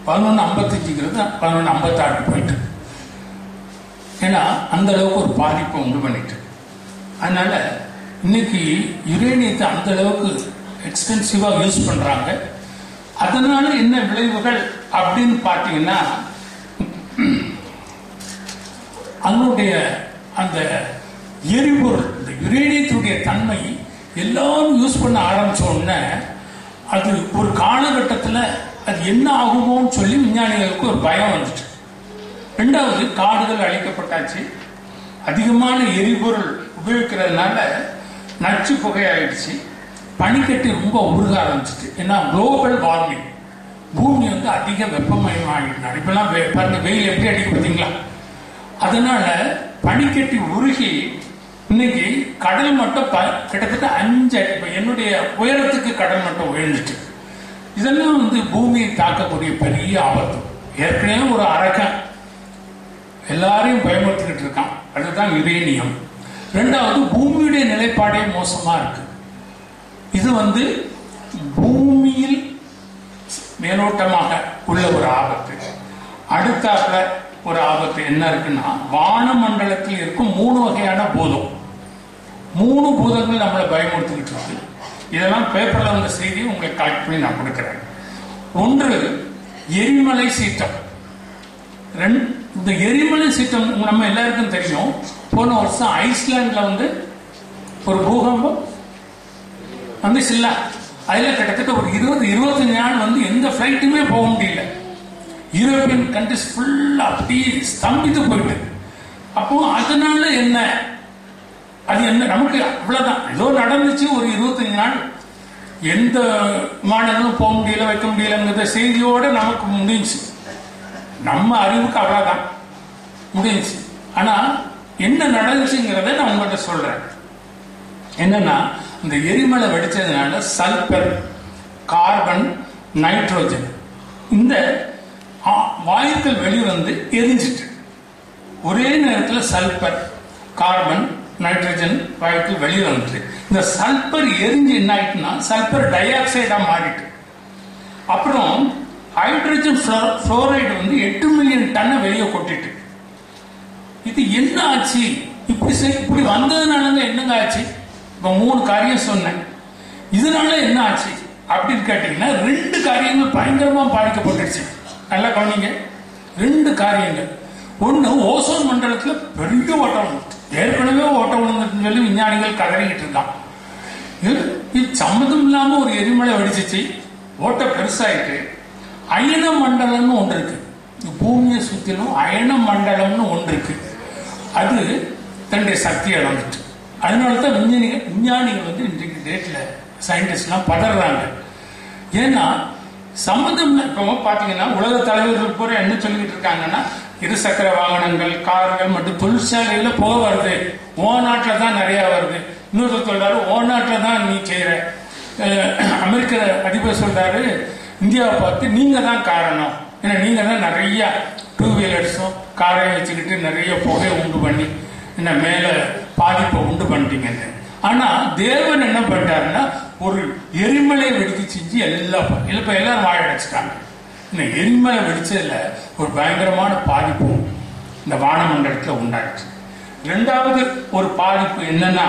11:55 11:56 போயிட்டு, ஏன்னா அந்த அளவுக்கு ஒரு பாதிப்பை உண்டு பண்ணிட்டு. அதனால இன்னைக்கு யுரேனியத்தை அந்த அளவுக்கு எக்ஸ்டென்சிவா யூஸ் பண்றாங்க. அதனால என்ன விளைவுகள் அப்படின்னு பாத்தீங்கன்னா, அதனுடைய அந்த எரிபொருள், இந்த யுரேனியத்துடைய தன்மை எல்லாரும் யூஸ் பண்ண ஆரம்பிச்ச உடனே அது ஒரு காலகட்டத்தில் அது என்ன ஆகுமோன்னு சொல்லி விஞ்ஞானிகளுக்கு ஒரு பயம் வந்துச்சு. 2வது, காடுகள் அழிக்கப்பட்டாச்சு. அதிகமான எரிபொருள் உபயோகிக்கிறதுனால நச்சு புகையாயிடுச்சு. பனிக்கட்டி ரொம்ப உருக ஆரம்பிச்சிட்டு. ஏன்னா குளோபல் வார்மிங், பூமி அதிக வெப்பமயமாகிட்டு. இப்பெல்லாம் பாருங்க, வெயில் எப்படி அடிக்க பார்த்தீங்களா? அதனால பனிக்கட்டி உருகி இன்னைக்கு கடல் மட்டம் கிட்டத்தட்ட 5 அடி, என்னுடைய உயரத்துக்கு கடல் மட்டம் உயர்ந்துட்டு. இதெல்லாம் பூமியை தாக்கக்கூடிய பெரிய ஆபத்து. ஏற்கனவே ஒரு அரக்கன் எல்லாரையும் பயமுறுத்திக்கிட்டு இருக்கான், அதுதான் யுரேனியம். 2வது, பூமியுடைய நிலைப்பாடே மோசமா இருக்கு. இது பூமியில் மேலோட்டமாக உள்ள ஒரு ஆபத்து. அடுத்தாப்புல ஒரு ஆபத்து என்ன இருக்குன்னா, வானமண்டலத்தில் இருக்கும் 3 வகையான பூதம். 3 பூதங்கள் நம்மளை பயமுறுத்திக்கிட்டு இருக்கு. இதெல்லாம் பேப்பர்ல வந்த செய்தி உங்களுக்கு கலெக்ட் பண்ணி நான் கொடுக்கிறேன். 1, எரிமலை சீற்றம். இந்த எரிமலை சீற்றம் நம்ம எல்லாருக்கும் தெரியும். போன வருஷம் ஐஸ்லாண்ட்ல ஒரு பூகம்பம் வந்துச்சுல்ல, அதுல கிட்டத்தட்ட ஒரு 20-25 நாள் எந்த பிளைட்டுமே போக முடியல. யூரோப்பியன் கண்ட்ரிஸ் ஃபுல்லா அப்படியே ஸ்தம்பித்து போயிட்டு. அப்போ அதனால என்ன, அது என்ன, நமக்கு அவ்வளவுதான், ஏதோ நடந்துச்சு. ஒரு 25 நாள் எந்த விமானங்களும் போக முடியல, வைக்க முடியலங்கிற செய்தியோட நமக்கு முடிஞ்சு. நம்ம அறிவுக்கு அவ்வளவுதான் முடிஞ்சு. ஆனா என்ன நடந்துச்சுங்கிறத நான் உங்கள்கிட்ட சொல்றேன். என்னன்னா, இந்த எரிமலை வெடிச்சதுனால சல்பர், கார்பன், நைட்ரோஜன் இந்த வாயுக்கள் வெளிவந்து எரிஞ்சிட்டு. ஒரே நேரத்தில் சல்பர், கார்பன், நைட்ரஜன் வாயுக்கள் வெளியே வந்துட்டு, இந்த சல்பர் எரிஞ்சு என்ன ஆயிட்டுனா சல்பர் டை ஆக்சைடா மாறிட்டு. அப்புறம் ஹைட்ரஜன் புளோரைடு 8 மில்லியன் டன்னை வெளியே கொட்டிட்டு. இது என்ன ஆச்சு? இப்படி வந்ததுனால என்னங்க ஆச்சு? இப்ப 3 காரியம் சொன்னேன். இதனால என்ன ஆச்சு அப்படின்னு கேட்டீங்கன்னா, 2 காரியங்கள் பயங்கரமா பாதிக்கப்பட்டுருச்சு. நல்லா கவனிங்க, 2 காரியங்கள். 1, ஓசோன் மண்டலத்துல பெரிய ஓட்டம் விழுந்துட்டு. ஏற்கனவே ஓட்டம் விழுந்துட்டு சொல்லி விஞ்ஞானிகள் கதறிக்கிட்டு இருக்கான். இது சம்மதம் இல்லாம ஒரு எரிமலை வெடிச்சிச்சு, ஓட்ட பெருசாயிட்டு. அயன மண்டலம்னு ஒன்று இருக்கு, பூமியை சுத்திலும் அயன மண்டலம்னு ஒன்று இருக்கு. அது தன்னுடைய சக்தி இழந்துட்டு. அதனாலதான் விஞ்ஞானிகள் இன்றைக்கு டேட்ல சயின்டிஸ்ட்லாம் பதறாங்க. ஏன்னா சம்மந்தம் இப்போ பாத்தீங்கன்னா, உலக தலைவர்கள் பூரா என்ன சொல்லிட்டு இருக்காங்கன்னா, 2 சக்கர வாகனங்கள், கார்கள் மற்றும் தொழிற்சாலையில போக வருது, ஓ நாட்டில தான் நிறைய வருது. இன்னொரு சொல்றாரு, ஓ நாட்டில தான் நீ செய்யற அமெரிக்க அதிபர் சொல்றாரு, இந்தியாவை பார்த்து நீங்க தான் காரணம், ஏன்னா நீங்க தான் நிறைய 2 வீலர்ஸும் காரையும் வச்சுக்கிட்டு நிறைய புகையை உண்டு பண்ணி என்ன மேல பாதிப்பை உண்டு பண்ணிட்டீங்கன்னு. ஆனா தேவன் என்ன பண்ணிட்டாருன்னா ஒரு எரிமலையை வெடிக்க செஞ்சு இப்ப எல்லாரும் வாழ அடைச்சிட்டாங்க. இந்த எரிமலை வெடிச்சதுல ஒரு பயங்கரமான பாதிப்பு இந்த வானமண்டலத்துல உண்டாச்சு. 2வது ஒரு பாதிப்பு என்னன்னா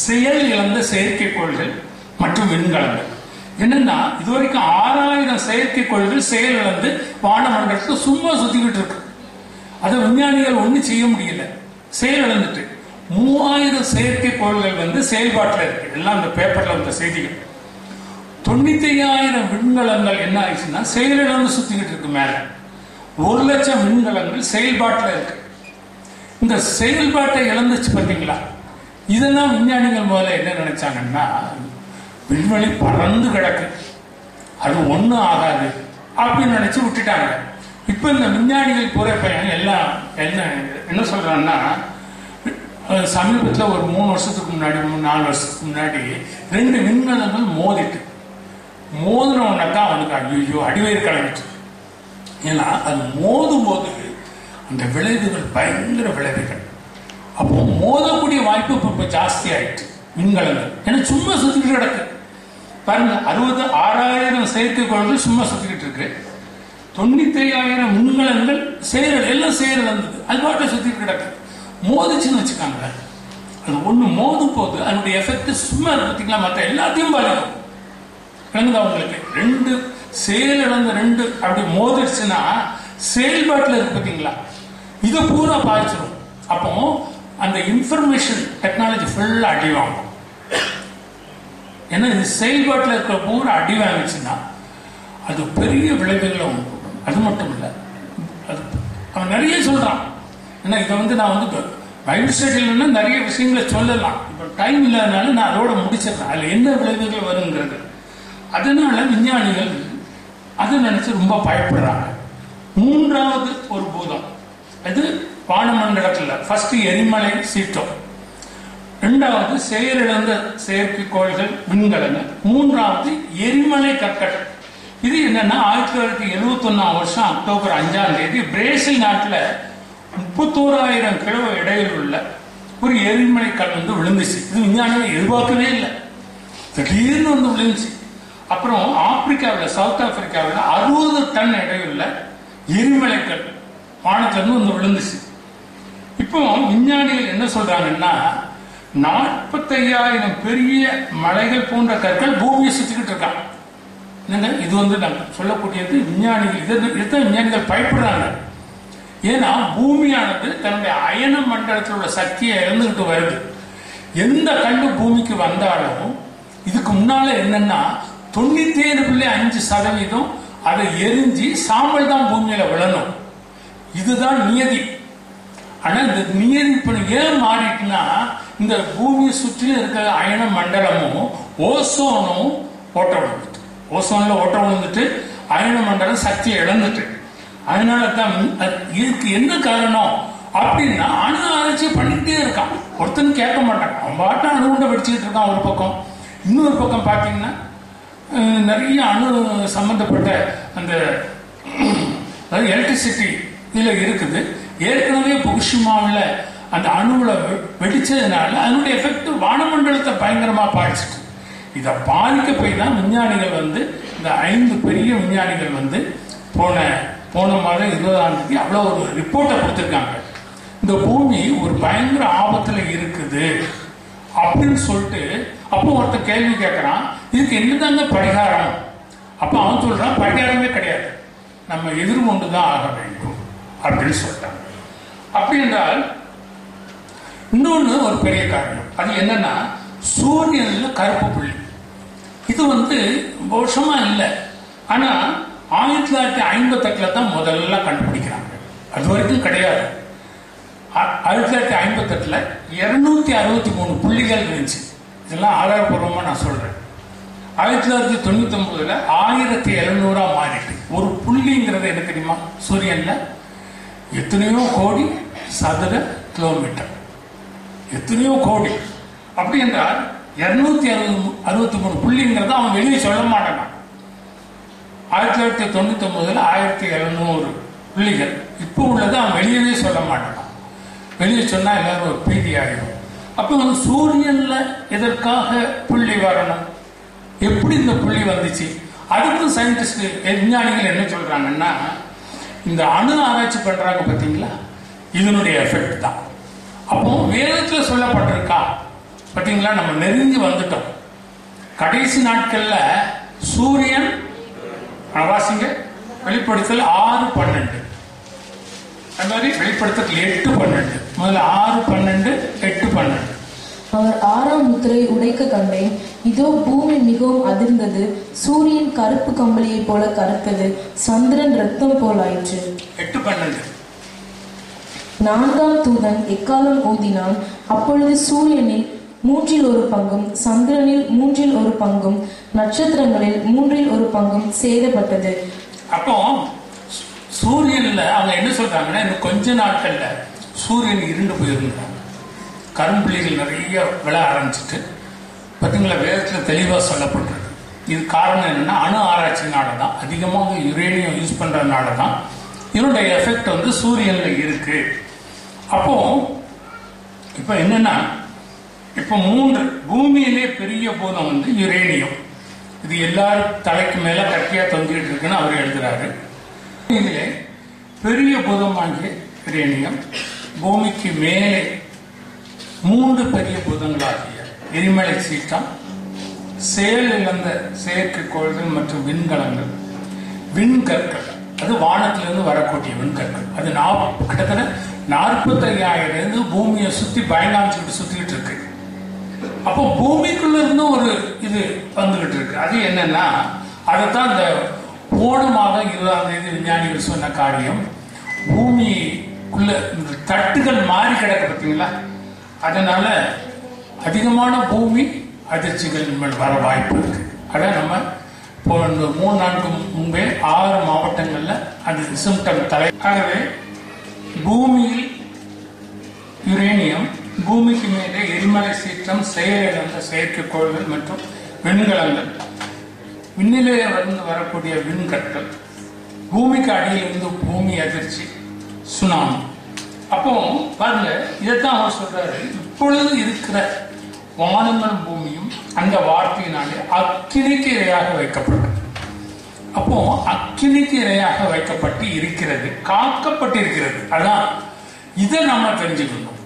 செயல் இழந்த செயற்கைக்கோள்கள் மற்றும் விண்கலங்கள். என்னன்னா இதுவரைக்கும் 6000 செயற்கைக்கோள்கள் செயல் இழந்து வானமண்டலத்துல சும்மா சுத்திக்கிட்டு இருக்கு. அதை விஞ்ஞானிகள் ஒன்றும் செய்ய முடியல, செயல் இழந்துட்டு. 3000 செயற்கைக்கோள்கள் செயல்பாட்டில் இருக்கு. எல்லாம் அந்த பேப்பர்ல வந்த செய்திகள். 95,000 விண்கலங்கள் என்ன ஆயிடுச்சுன்னா செயலிழந்து சுத்திக்கிட்டு இருக்கு. மேல 1,00,000 விண்கலங்கள் செயல்பாட்டில் இருக்கு. இந்த செயல்பாட்டை இழந்துச்சு பார்த்தீங்களா? இதெல்லாம் விஞ்ஞானிகள் முதல்ல என்ன நினைச்சாங்கன்னா விண்வெளி பறந்து கிடக்கு, அது ஒன்றும் ஆகாது அப்படின்னு நினைச்சு விட்டுட்டாங்க. இப்ப இந்த விஞ்ஞானிகள் போற பையன் எல்லாம் என்ன சொல்றாங்கன்னா, சமீபத்தில் ஒரு 3 வருஷத்துக்கு முன்னாடி 4 வருஷத்துக்கு முன்னாடி 2 விண்கலங்கள் மோதின உடனே தான் அவனுக்கு ஐயோ அடிவயிறு கிளம்பிச்சு. ஏன்னா அது மோதும் போது அந்த விளைவுகள் பயங்கர விளைவுகள். அப்போ மோதக்கூடிய வாய்ப்பு இப்ப ஜாஸ்தி ஆயிடுச்சு விண்கலங்கள். ஏன்னா சும்மா சுத்திக்கிட்டு கிடக்கு பாருங்க. 66,000 செயற்கைக்கோள்கள் சும்மா சுத்திக்கிட்டு இருக்கு. 95,000 விண்கலங்கள் எல்லாம் செயல் வந்தது, அது பாட்டை சுத்திட்டு கிடக்கு. மோதிச்சுன்னு வச்சுக்காங்க, அது ஒண்ணு மோதும் போது அதனுடைய எஃபெக்ட் சும்மா பார்த்தீங்களா மற்ற எல்லாத்தையும் பாதிக்கும். உங்களுக்கு 2 செயல் இழந்த 2 அப்படி மோதிடுச்சுன்னா செயல்பாட்டில் இருக்கு பார்த்தீங்களா, இதை பூரா பாதிச்சிடும். அப்போ அந்த இன்ஃபர்மேஷன் டெக்னாலஜி ஃபுல்லா அடி வாங்கும். ஏன்னா இது செயல்பாட்டில் இருக்கிற பூரா அடி வாங்கிச்சுன்னா அது பெரிய விளைவுகளை உண்டு. அது மட்டும் இல்லை, அது அவன் நிறைய சொல்றான். ஏன்னா இதை நான் பைபிள் ஸ்டடியில்னா நிறைய விஷயங்களை சொல்லலாம். இப்போ டைம் இல்லாதனால நான் அதோட முடிச்சிடறேன். அதில் என்ன விளைவுகள் வருங்கிறது. அதனால விஞ்ஞானிகள் அதை நினைச்சு ரொம்ப பயப்படுறாங்க. 3வது ஒரு பூதம், அது வானமண்டலத்தில் ஃபர்ஸ்ட் எரிமலை சீற்றம், 2வது செயலிழந்த செயற்கைக்கோள்கள் விண்கலங்கள், 3வது எரிமலை கற்கள். இது என்னன்னா 1971 வருஷம் அக்டோபர் 5ஆம் தேதி பிரேசில் நாட்டில் 31,000 கிலோ இடையில் உள்ள ஒரு எரிமலை கல் விழுந்துச்சு. இது விஞ்ஞானிகள் எதிர்பார்க்கவே இல்லை, திடீர்னு விழுந்துச்சு. அப்புறம் ஆப்பிரிக்காவில் சவுத் ஆப்பிரிக்காவில் 60 டன் எடையுள்ள எரிமலைக்கல் வானத்திலிருந்து விழுந்துச்சு. இப்போ விஞ்ஞானிகள் என்ன சொல்றாங்கன்னா 45,000 பெரிய மலைகள் போன்ற கற்கள் பூமியை சுத்திக்கிட்டு இருக்காங்க. இது நான் சொல்லக்கூடியது விஞ்ஞானிகள் இதுதான் விஞ்ஞானிகள் பயப்படுறாங்க. ஏன்னா பூமியானது தன்னுடைய அயன மண்டலத்தில் உள்ள சக்தியை இழந்துகிட்டு வருது. எந்த கண்டு பூமிக்கு வந்தாலும் இதுக்கு முன்னால என்னன்னா 97.5% அதை எரிஞ்சு சாம்பல் தான் பூமியில விழணும். இதுதான் நியதி. ஆனா இந்த நியதி இப்ப ஏன் மாறிட்டுனா இந்த பூமியை சுற்றி இருக்கிற அயன மண்டலமும் ஓசோனும் ஓட்ட விழுந்துட்டு, ஓசோன்ல ஓட்ட விழுந்துட்டு அயன மண்டலம் சக்தியை இழந்துட்டு. அதனாலதான் இதுக்கு என்ன காரணம் அப்படின்னா அணு ஆராய்ச்சி பண்ணிட்டே இருக்கான். ஒருத்தன் கேட்க மாட்டான், அவன் பாட்டு அணுகுண்டை வெடிச்சுக்கிட்டு இருக்கான் ஒரு பக்கம். இன்னொரு பக்கம் பாத்தீங்கன்னா நிறைய அணு சம்பந்தப்பட்ட அந்த எலக்ட்ரிசிட்டி இதுல இருக்குது. ஏற்கனவே புகுஷிமாவில் அந்த அணுவுல வெடிச்சதுனால அதனுடைய எஃபெக்ட் வானமண்டலத்தை பயங்கரமா பாதிச்சுட்டு. இதை பாதிக்க போய் தான் விஞ்ஞானிகள் இந்த 5 பெரிய விஞ்ஞானிகள் போன மாதம் 20ஆம் தேதி அவ்வளவு ஒரு ரிப்போர்ட்டை கொடுத்திருக்காங்க. இந்த பூமி ஒரு பயங்கர ஆபத்துல இருக்குது அப்படின்னு சொல்லிட்டு. அப்போ ஒருத்தர் கேள்வி கேட்கறான், இதுக்கு என்னதாங்க பரிகாரம்? அப்ப அவன் சொல்றான், பரிகாரமே கிடையாது, நம்ம எதிர்கொண்டுதான் ஆக வேண்டும் அப்படின்னு சொல்றாங்க. அப்படி என்றால் இன்னொன்னு ஒரு பெரிய காரணம், அது என்னன்னா சூரியன்ல கருப்பு புள்ளி. இது வருஷமா இல்லை, ஆனா 1958 தான் முதல்ல கண்டுபிடிக்கிறாங்க. அது வரைக்கும் கிடையாது. 1958 263 புள்ளிகள் இருந்துச்சு. இதெல்லாம் ஆதாரப்பூர்வமா நான் சொல்றேன். 1999 1700 மாறிட்டு. ஒரு புள்ளிங்கிறது என்ன தெரியுமா? சூரியன்ல எத்தனையோ கோடி சதுர கிலோமீட்டர், எத்தனையோ கோடி. அப்படி என்றால் 263 புள்ளிங்கிறத அவன் வெளியே சொல்ல மாட்டான். 1999 1700 புள்ளிகள் இப்போ உள்ளது அவன் வெளியவே சொல்ல மாட்டான். வெளியே சொன்னா எல்லாரும் ஒரு பீதி ஆகிடும். அப்ப சூரியன்ல எதற்காக புள்ளி வரணும், எப்படி இந்த புள்ளி வந்துச்சு? அதுக்கு சயின்டிஸ்ட் விஞ்ஞானிகள் என்ன சொல்றாங்கன்னா, இந்த அணு ஆராய்ச்சி பண்றாங்க பாத்தீங்களா, இதனுடைய எஃபெக்ட் தான். அப்போ வேதத்துல சொல்லப்பட்டிருக்கா பாத்தீங்களா, நம்ம நெருங்கி வந்துட்டோம். கடைசி நாட்கள்ல சூரியன் வாசிங்க வெளிப்படுத்தல் 6:12, அது மாதிரி வெளிப்படுத்தல் 8:12, முதல்ல 6:12 8:12. அவர் 6ஆம் முத்திரை உடைக்க கண்டேன், இதோ பூமி மிகவும் அதிர்ந்தது, சூரியன் கருப்பு கம்பளியை போல கருத்தது, சந்திரன் ரத்தம் போல் ஆயிற்று. 8:12. 4ஆம் தூதன் எக்காலம் ஊதினான், அப்பொழுது சூரியனில் 1/3 சந்திரனில் 1/3 நட்சத்திரங்களில் 1/3 சேதப்பட்டது. அப்போ சூரியன்ல அவங்க என்ன சொல்றாங்கன்னா, இன்னும் கொஞ்ச நாட்கள்ல சூரியன் இருண்டு போயிருந்தாங்க, கரும்புள்ளிகள் நிறைய விழ ஆரம்பிச்சுட்டு பார்த்தீங்களா, வேதத்துல தெளிவா சொல்லப்பட்டிருக்கு. இது காரணம் என்னன்னா, அணு ஆராய்ச்சினாலதான், அதிகமாக யுரேனியம் யூஸ் பண்றதுனாலதான் இதனுடைய எஃபெக்ட் சூரியன்ல இருக்கு. அப்போ இப்ப என்னன்னா, இப்ப 3 பூமியிலே பெரிய பூதம் யுரேனியம். இது எல்லாரும் தலைக்கு மேல கட்டியா தொங்கிட்டு இருக்குன்னு அவர் எழுதுறாரு. இதிலே பெரிய பூதமாகிய யுரேனியம் பூமிக்கு மேலே 3 பெரிய பூதங்களாகிய எரிமலை சீற்றம், செயல் இழந்த செயற்கைக்கோள்கள் மற்றும் விண்கலங்கள், விண்கற்கள், அது வானத்திலிருந்து வரக்கூடிய விண்கற்கள், அது கிட்டத்தட்ட 45,000 பூமியை சுத்தி பயங்காமிச்சுக்கிட்டு சுத்திக்கிட்டு இருக்கு. அப்போ பூமிக்குள்ள இருந்து ஒரு இது வந்துகிட்டு இருக்கு. அது என்னன்னா, அதைத்தான் இந்த போன மாதம் 20ஆம் தேதி விஞ்ஞானிகள் சொன்ன காரியம், பூமிக்குள்ள இந்த தட்டுகள் மாறி கிடக்கு பார்த்தீங்களா, அதனால அதிகமான பூமி அதிர்ச்சிகள் வர வாய்ப்பு இருக்கு. அதான் நம்ம இப்போ 3 நாட்களுக்கு முன்பே 6 மாவட்டங்கள்ல அது சிம்டம் தலை. ஆகவே பூமியில் யுரேனியம், பூமிக்கு மேலே எரிமலை சீற்றம், செயலிழந்த செயற்கைக்கோள்கள் மற்றும் விண்கலங்கள், விண்ணிலேயே வரக்கூடிய விண்கற்கள், பூமிக்கு அடியிலிருந்து பூமி அதிர்ச்சி, சுனாமி. அப்போ பாருங்க, இதைத்தான் அவர் சொல்றாரு, இப்பொழுது இருக்கிற வானங்களும் பூமியும் அந்த வார்த்தையினாலே அக்கினிக்கு இரையாக வைக்கப்பட்டது. அப்போ அக்கினிக்கு இரையாக வைக்கப்பட்டு இருக்கிறது, காக்கப்பட்டிருக்கிறது. அதான் இதை நம்ம தெரிஞ்சுக்கணும்.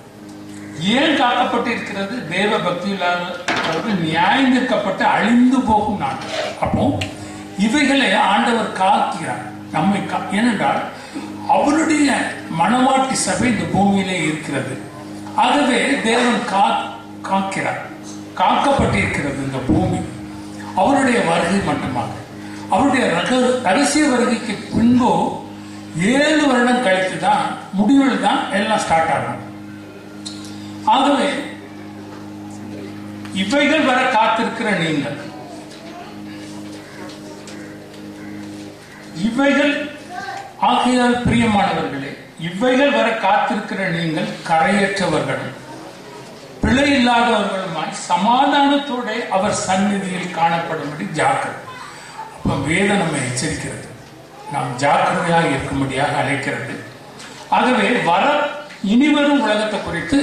ஏன் காக்கப்பட்டு இருக்கிறது? தேவ பக்தி இல்லாதவர்கள் நியாயந்திருக்கப்பட்டு அழிந்து போகும் நாட்கள். அப்போ இவைகளை ஆண்டவர் காக்கிறார் நம்மை. ஏனென்றால் அவருடைய மணவாட்டி சபை இந்த பூமியிலே இருக்கிறது. ஆகவே தேவன் காக்கிறார், காக்கப்பட்டிருக்கிறது இந்த பூமி. அவருடைய வருகை மட்டுமாக, அவருடைய ரகசிய வருகைக்கு பின்போ 7 வருடம் கழித்து தான், முடிவில் தான் எல்லாம் ஸ்டார்ட் ஆகும். ஆகவே இவைகள் வர காத்திருக்கிற நீங்கள், இவைகள் ஆகையால் பிரியமானவர்களே, இவைகள் வர காத்திருக்கிற நீங்கள் கரையற்றவர்களும் பிழை இல்லாதவர்களுமாய் சமாதானத்தோட அவர் சந்நிதியில் காணப்படும்படி ஜாக்கிரதை. அப்ப வேதம் நம்மை எச்சரிக்கிறது, நாம் ஜாக்கிரதையாக இருக்கும்படியாக அழைக்கிறது. ஆகவே இனிவரும் உலகத்தை குறித்து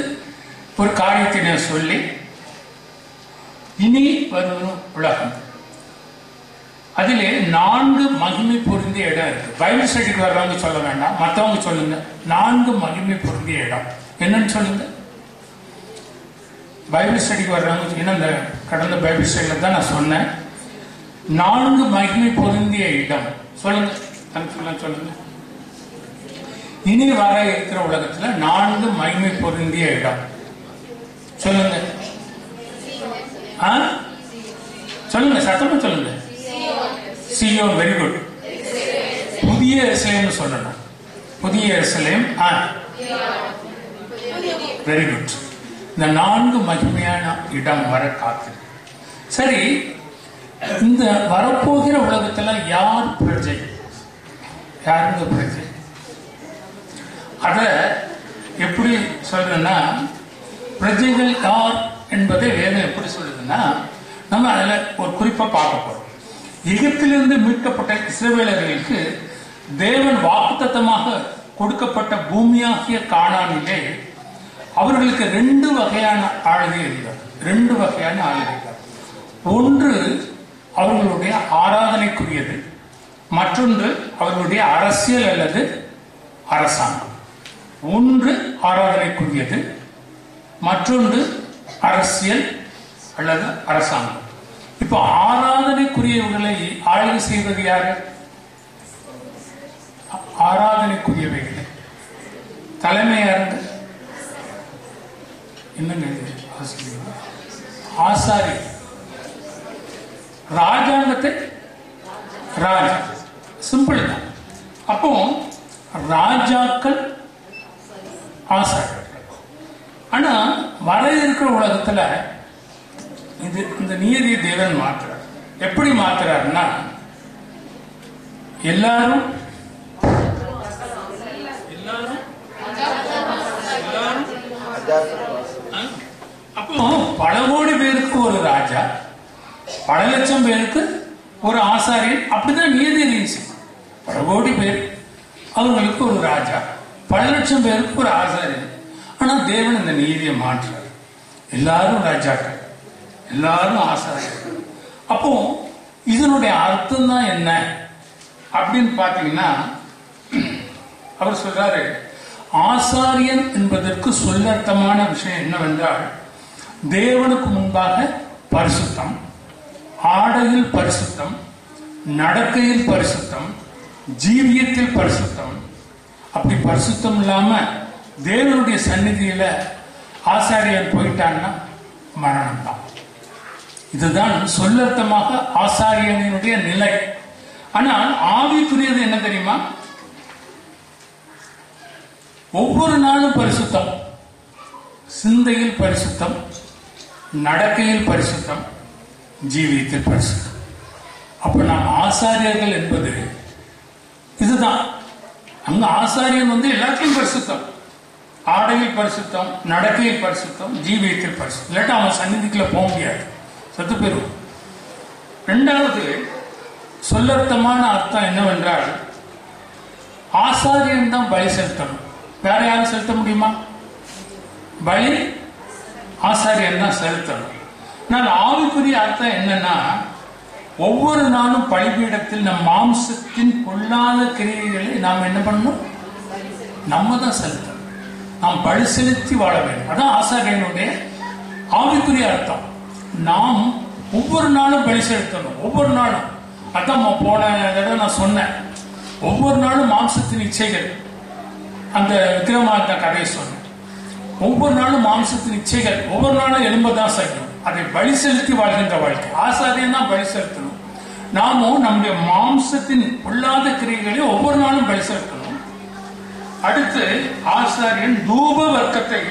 ஒரு காரியத்தை நான் சொல்லி, இனி வரும் உலகம், அதிலே 4 மகிமை பொருந்திய இடம் இருக்கு. பைபிள் ஸ்டடிக்கு வர்றவங்க சொல்ல வேண்டாம், மற்றவங்க சொல்லுங்க. 4 மகிமை பொருந்திய இடம் என்னன்னு சொல்லுங்க. பைபிள் ஸ்டடிக்கு வர்றவங்க, ஏன்னா இந்த கடந்த பைபிள் ஸ்டடியில தான் நான் சொன்னேன். 4 மகிமை பொருந்திய இடம் சொல்லுங்க, சொல்லுங்க. இனி வர இருக்கிற உலகத்துல 4 மகிமை பொருந்திய இடம் சொல்லுங்க. சொல்லுங்க, சத்தமா சொல்லுங்க. Zion, very good. புதிய எருசலேம் சொல்லணும். புதிய எருசலேம், வெரி குட். இந்த 4 மகிமையான இடம் வர காத்து. சரி, இந்த வரப்போகிற உலகத்துல யார் பிரஜை? யாருங்க பிரஜை? அத எப்படி சொல்றேன்னா, பிரஜைகள் யார் என்பதை வேதம் எப்படி சொல்லுது? சொல்லுதுன்னா நம்ம அதுல ஒரு குறிப்பா பார்க்க போறோம். எகிப்திலிருந்து மீட்கப்பட்ட இஸ்ரவேலர்களுக்கு தேவன் வாக்குத்தத்தமாக கொடுக்கப்பட்ட பூமியாகிய கானானிலே அவர்களுக்கு 2 வகையான ஆளுகை இருந்தார். 2 வகையான ஆளுகை. ஒன்று அவர்களுடைய ஆராதனைக்குரியது, மற்றொன்று அவர்களுடைய அரசியல் அல்லது அரசாங்கம். ஒன்று ஆராதனைக்குரியது, மற்றொன்று அரசியல் அல்லது அரசாங்கம். இப்ப ஆராதனைக்குரியவர்களை ஆளுகை செய்வது யாரு? ஆராதனைக்குரியவைகளை தலைமையாருங்க என்னங்க ஆசாரி. ராஜாங்கத்தை ராஜா, சிம்பிள் தான். அப்போ ராஜாக்கள் ஆசாரியர்கள். ஆனா வர இருக்கிற உலகத்துல இந்த நீதியை தேவன் மாற்றுறார். எப்படி மாற்றுறாருன்னா, எல்லாரும் அப்போ பல கோடி பேருக்கு ஒரு ராஜா, பல லட்சம் பேருக்கு ஒரு ஆசாரியன். அப்படிதான் நீதி இருந்துச்சு. பல கோடி பேர் அவங்களுக்கு ஒரு ராஜா, பல லட்சம் பேருக்கு ஒரு ஆசாரியன். ஆனா தேவன் இந்த நீதியை மாற்றுறார். எல்லாரும் ராஜாக்கள், எல்லாரும் ஆசாரியர்கள். அப்போ இதனுடைய அர்த்தம் தான் என்ன அப்படின்னு பாத்தீங்கன்னா, அவர் சொல்றாரு, ஆசாரியன் என்பதற்கு சொல்லர்த்தமான விஷயம் என்னவென்றால், தேவனுக்கு முன்பாக பரிசுத்தம், ஆடையில் பரிசுத்தம், நடக்கையில் பரிசுத்தம், ஜீவியத்தில் பரிசுத்தம். அப்படி பரிசுத்தம் இல்லாம தேவனுடைய சந்நிதியில ஆசாரியன் போயிட்டான்னா மரணம் தான். இதுதான் சொல்லர்த்தமாக ஆசாரியனுடைய நிலை. ஆனால் ஆவிக்குரியது என்ன தெரியுமா? ஒவ்வொரு நாளும் பரிசுத்தம், சிந்தையில் பரிசுத்தம், நடக்கையில் பரிசுத்தம், ஜீவியத்தில் பரிசுத்தம். அப்ப நாம் ஆசாரியர்கள் என்பது இதுதான். அங்க ஆசாரியன் எல்லாத்தையும் பரிசுத்தம், ஆடையில் பரிசுத்தம், நடக்கையில் பரிசுத்தம், ஜீவியத்தில் பரிசுத்தம். இல்லாட்டா அவன் சந்நிதிக்குள்ள போக முடியாது, சத்து பெறும். 2வது சொல்லர்த்தமான அர்த்தம் என்னவென்றால், ஆசாரியன் தான் பலி செலுத்தணும். வேற யாரும் செலுத்த முடியுமா? பலி ஆசாரியன் தான் செலுத்தணும். ஆனால் ஆவிக்குரிய அர்த்தம் என்னன்னா, ஒவ்வொரு நாளும் பலிபீடத்தில் நம் மாம்சத்தின் பொல்லாத கிரியைகளை நாம் என்ன பண்ணணும்? நம்ம தான் செலுத்தணும். நாம் பலி செலுத்தி வாழ வேண்டும். அதான் ஆசாரியனுடைய ஆவிக்குரிய அர்த்தம். நாம் ஒவ்வொரு நாளும் பலி செலுத்தணும். ஒவ்வொரு நாளும். அதான் போன தடவை நான் சொன்னேன். ஒவ்வொரு நாளும் மாம்சத்தின் இச்சைகள், அந்த விக்ரமார்த்த கதையை சொன்னேன். ஒவ்வொரு நாளும் மாம்சத்தின் இச்சைகள் ஒவ்வொரு நாளும் எழும்பதான் செய்யணும். அதை பலி செலுத்தி வாழ்கின்ற வாழ்க்கை. ஆசாரியன் தான் பலி செலுத்தணும். நாமும் நம்முடைய மாம்சத்தின் பொல்லாத கிரியைகளை ஒவ்வொரு நாளும் பலி செலுத்தணும். அடுத்து ஆசாரியன் தூப வர்க்கத்தை,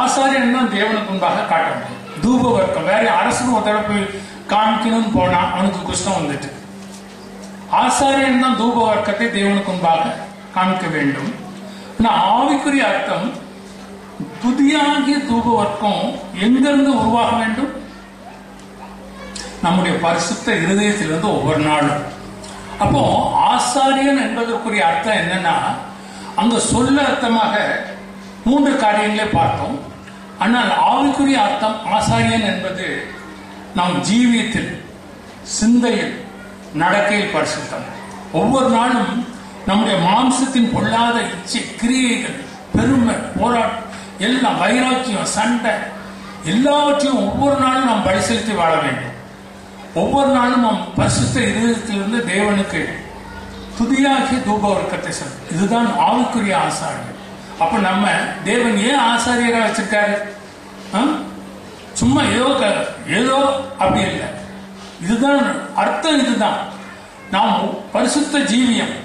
ஆசாரியன் தான் தேவனுக்கு முன்பாக காட்ட முடியும். தூப வர்க்கம் வேற அரசு ஒரு தடவை போய் காமிக்கணும்னு போனா அவனுக்கு குஷ்டம் வந்துட்டு. ஆசாரியன் தான் தூப வர்க்கத்தை தேவனுக்கு முன்பாக காமிக்க வேண்டும். ஆவிக்குரிய அர்த்தம், துதியாகிய தூப வர்க்கம் எங்கிருந்து உருவாக வேண்டும்? நம்முடைய பரிசுத்த இருதயத்திலிருந்து ஒவ்வொரு நாளும். அப்போ ஆசாரியன் என்பதற்குரிய அர்த்தம் என்னன்னா, அங்க சொல்ல அர்த்தமாக 3 காரியங்களே பார்த்தோம். ஆனால் ஆவிக்குரிய அர்த்தம், ஆசாரியன் என்பது நாம் ஜீவியத்தில், சிந்தையில், நடக்கையில் பரிசுத்தம். ஒவ்வொரு நாளும் நம்முடைய மாம்சத்தின் பொல்லாத இச்சை கிரியைகள், பெருமை, போராட்டம், எல்லாம் வைராக்கியம், சண்டை, எல்லாவற்றையும் ஒவ்வொரு நாளும் நாம் பலி செலுத்தி வாழ வேண்டும். ஒவ்வொரு நாளும் நாம் பரிசுத்த இருதயத்திலிருந்து தேவனுக்கு துதியாகிய தூப வர்க்கத்தை செலுத்தும். இதுதான் ஆவிக்குரிய ஆசாரியர். அப்ப நம்ம தேவன் ஏன் ஆசாரியரா வச்சிருக்காரு? சும்மா ஏதோ அப்படி இல்லை. இதுதான் அர்த்தம். இதுதான் நாம் பரிசுத்த ஜீவியம்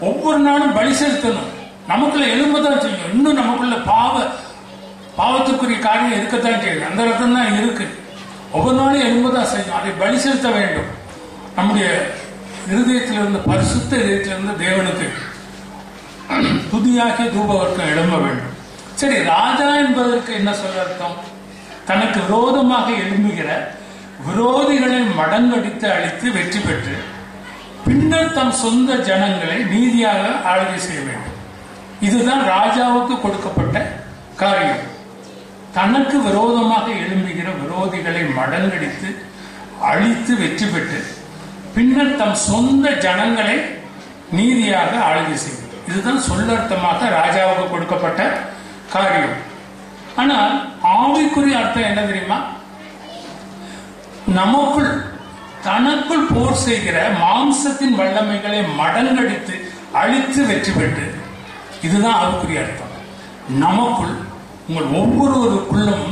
ஒவ்வொரு நாளும் பலி செலுத்தணும். நமக்குள்ள எலும்புதான் செய்யும். இன்னும் நமக்குள்ள பாவத்துக்குரிய காரியம் இருக்கத்தான் செய்யுது. அந்த அர்த்தம் தான் இருக்கு. ஒவ்வொரு நாளும் எலும்புதான் செய்யும். அதை பலி செலுத்த வேண்டும். நம்முடைய இருதயத்திலிருந்து, பரிசுத்த இருதயத்திலிருந்து தேவனுக்கு துதியாகிய தூப வர்க்கம் எழும்ப வேண்டும். சரி, ராஜா என்பதற்கு என்ன சொல்ல அர்த்தம்? தனக்கு விரோதமாக எழும்புகிற விரோதிகளை மடங்கடித்து அழித்து வெற்றி பெற்று பின்னர் தம் சொந்த ஜனங்களை நீதியாக ஆளுகை செய்ய வேண்டும். இதுதான் ராஜாவுக்கு கொடுக்கப்பட்ட காரியம். தனக்கு விரோதமாக எழும்புகிற விரோதிகளை மடங்கடித்து அழித்து வெற்றி பெற்று பின்னர் தம் சொந்த ஜனங்களை நீதியாக ஆளுகை செய்வது. இதுதான் சொல்லர்த்தமாக ராஜாவுக்கு கொடுக்கப்பட்ட காரியம். ஆனால் ஆவிக்குரிய அர்த்தம் என்ன தெரியுமா? நமக்குள் தனக்குள் போர் செய்கிற மாம்சத்தின் வல்லமைகளை மடங்கடித்து அழித்து வெற்றி பெற்று, இதுதான் ஆவிக்குரிய அர்த்தம். நமக்குள் உங்கள் ஒவ்வொருவருக்குள்ளும்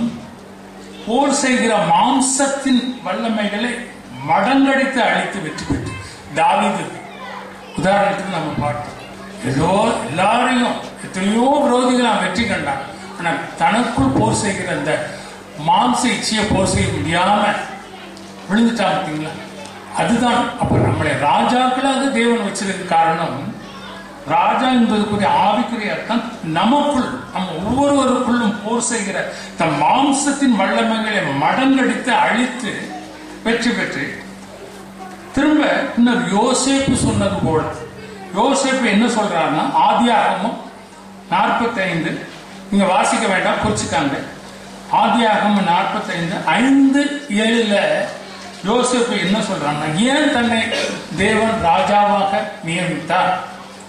போர் செய்கிற மாம்சத்தின் வல்லமைகளை மடங்கடித்து அழித்து வெற்றி பெற்று, தாவீது உதாரணத்துக்கு நம்ம பார்த்தோம். எல்லாரையும் எத்தனையோ விரோதிகள் வெற்றி கண்டான். ஆனா தனக்குள் போர் செய்கிற அந்த மாம்ச இச்சையை போர் செய்ய முடியாம விழுந்துட்டாங்க. பார்த்தீங்களா? அதுதான் அப்ப நம்மளை ராஜாக்களாக தேவன் வச்சிருக்க காரணம். ராஜா என்பதுக்குரிய ஆவிக்குரிய அர்த்தம் நமக்குள், நம்ம ஒவ்வொருவருக்குள்ளும் போர் செய்கிற தம் மாம்சத்தின் வல்லமைகளை மடங்கடித்து அழித்து வெற்றி பெற்று திரும்ப இன்னொரு யோசேப்பு சொன்னது போல, யோசேப்பு என்ன சொல்றாருன்னா, ஆதியாகமம் 45 நீங்க வாசிக்க வேண்டாம், குறிச்சுக்காங்க. ஆதியாகமம் 45:5-7 யோசேப்பு என்ன சொல்றாங்கன்னா, ஏன் தன்னை தேவன் ராஜாவாக நியமித்தார்?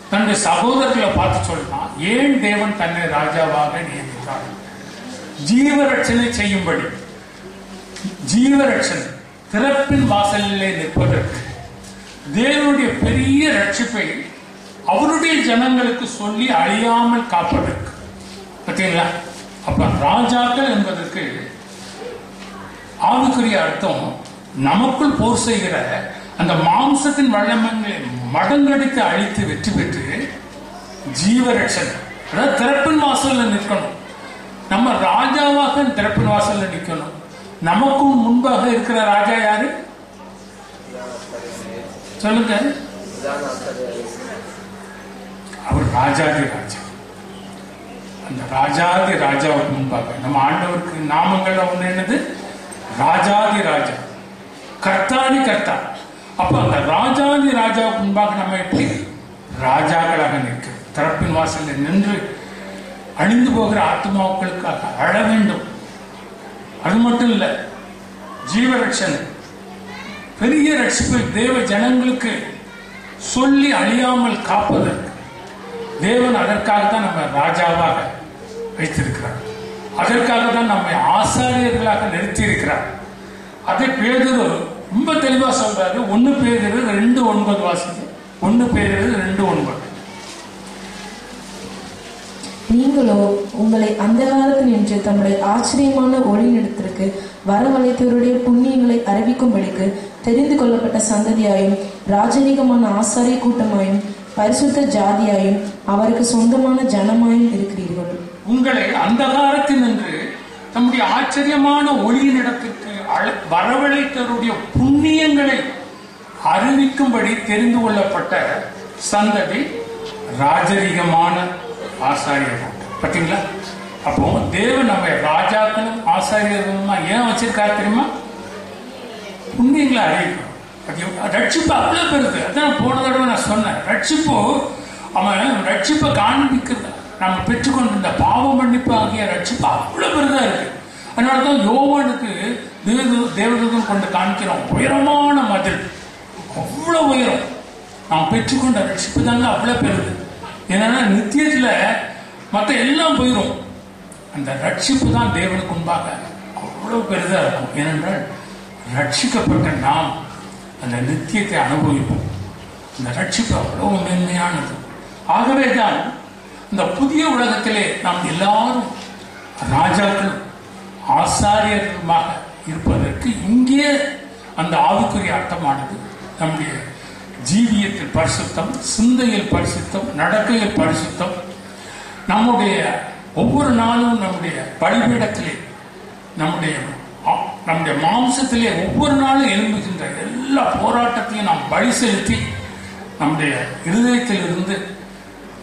தன்னுடைய சகோதரர்களை பார்த்து சொல்றான், ஏன் தேவன் தன்னை ராஜாவாக நியமித்தார்? ஜீவரட்சணை செய்யும்படி, ஜீவரட்சணை திறப்பின் வாசலிலே நிற்பதற்கு, தேவனுடைய பெரிய ரட்சிப்பை அவருடைய ஜனங்களுக்கு சொல்லி அழியாமல் காப்பதற்கு. பார்த்தீங்களா? அப்ப ராஜாக்கள் என்பதற்கு ஆவிக்குரிய அர்த்தம் நமக்குள் போர் செய்கிற அந்த மாம்சத்தின் வல்லமைகளை மடங்கடித்து அழித்து வெற்றி பெற்று ஜீவரட்சணை, அதாவது திறப்பின் வாசல்ல நிற்கணும். நம்ம ராஜாவாக திறப்பின் வாசல்ல நிற்கணும். நமக்கும் முன்பாக இருக்கிற ராஜா யாரு சொல்லுங்க? அவர் ராஜாதி ராஜா. அந்த ராஜாதி ராஜாவுக்கு முன்பாக நம்ம ஆண்டவருக்கு நாமங்கள் ஒண்ணு என்னது? ராஜாதி ராஜா, கர்த்தாதி கர்த்தா. அப்ப அந்த ராஜாதி ராஜாவுக்கு முன்பாக நம்ம எப்படி ராஜாக்களாக நிற்க, திறப்பின் வாசலில் நின்று அழிந்து போகிற ஆத்மாக்களுக்காக அழ வேண்டும். அது மட்டும் இல்ல, ஜீவரட்சணை பெரிய ரட்சிப்பை தேவ ஜனங்களுக்கு சொல்லி அழியாமல் காப்பதற்கு தேவன் அதற்காகத்தான் நம்ம ராஜாவாக வைத்திருக்கிறார். அதற்காக தான் நம்மை ஆசாரியர்களாக நிறுத்தி இருக்கிறார். அதை பேதுரு ரொம்ப தெளிவா சொல்றாரு. 1 பேதுரு 2:9 வாசிங்க. 1 பேதுரு 2:9. நீங்களோ உங்களை அந்த காலத்தில் நின்று தம்முடைய ஆச்சரியமான ஒளியிடத்திற்கு வரவழைத்தவருடைய புண்ணியங்களை அறிவிக்கும்படிக்கு தெரிந்து கொள்ளப்பட்ட சந்ததியாயும் ராஜரீகமான ஆசாரிய கூட்டமாயும் பரிசுத்த ஜாதியாயும் அவருக்கு சொந்தமான ஜனமாயும் இருக்கிறீர்கள். உங்களை அந்த காலத்தில் நின்று தம்முடைய ஆச்சரியமான ஒளியின் இடத்திற்கு வரவழைத்தவருடைய புண்ணியங்களை அறிவிக்கும்படி தெரிந்து கொள்ளப்பட்ட சந்ததி ராஜரீகமான ஆசாரியர்கள். பார்த்தீங்களா? அப்போ தேவன் நம்ம ராஜாக்களும் ஆசாரியர்களுமா ஏன் வச்சிருக்காரு தெரியுமா? புண்ணியங்களை அறிவிக்கணும். ரட்சிப்பு அவ்வளவு பெருது. அதான் போன தடவை நான் சொன்னேன். ரட்சிப்பு அவன் ரட்சிப்பை காண்பிக்கிறது. நம்ம பெற்றுக்கொண்டிருந்த பாவ மன்னிப்பு ஆகிய ரட்சிப்பு அவ்வளவு பெருதா இருக்கு. அதனாலதான் யோவானுக்கு தேவதூதன் கொண்டு காண்கிறோம். உயரமான மதில், அவ்வளவு உயரம். நாம் பெற்றுக்கொண்ட ரட்சிப்பு தாங்க அவ்வளவு பெருது. ஏன்னா நித்தியத்துல மற்ற எல்லாம் போயிடும். அந்த ரட்சிப்பு தான் தேவனுக்கு முன்பாக அவ்வளவு பெரிதா இருக்கும். ஏனென்றால் ரட்சிக்கப்பட்ட நாம் அந்த நித்தியத்தை அனுபவிப்போம். அந்த ரட்சிப்பு அவ்வளவு மேன்மையானது. ஆகவேதான் இந்த புதிய உலகத்திலே நாம் எல்லாரும் ராஜாக்கள் ஆசாரியர்களுமாக இருப்பதற்கு இங்கே அந்த ஆவிக்குரிய அர்த்தமானது நம்முடைய ஜீவியத்தில் பரிசுத்தம், சிந்தையில் பரிசுத்தம், நடக்கையில் பரிசுத்தம், நம்முடைய ஒவ்வொரு நாளும் நம்முடைய பலிபீடத்திலே நம்முடைய மாம்சத்திலே ஒவ்வொரு நாளும் எழும்புகின்ற எல்லா போராட்டத்தையும் நாம் பலி செலுத்தி நம்முடைய இருதயத்தில் இருந்து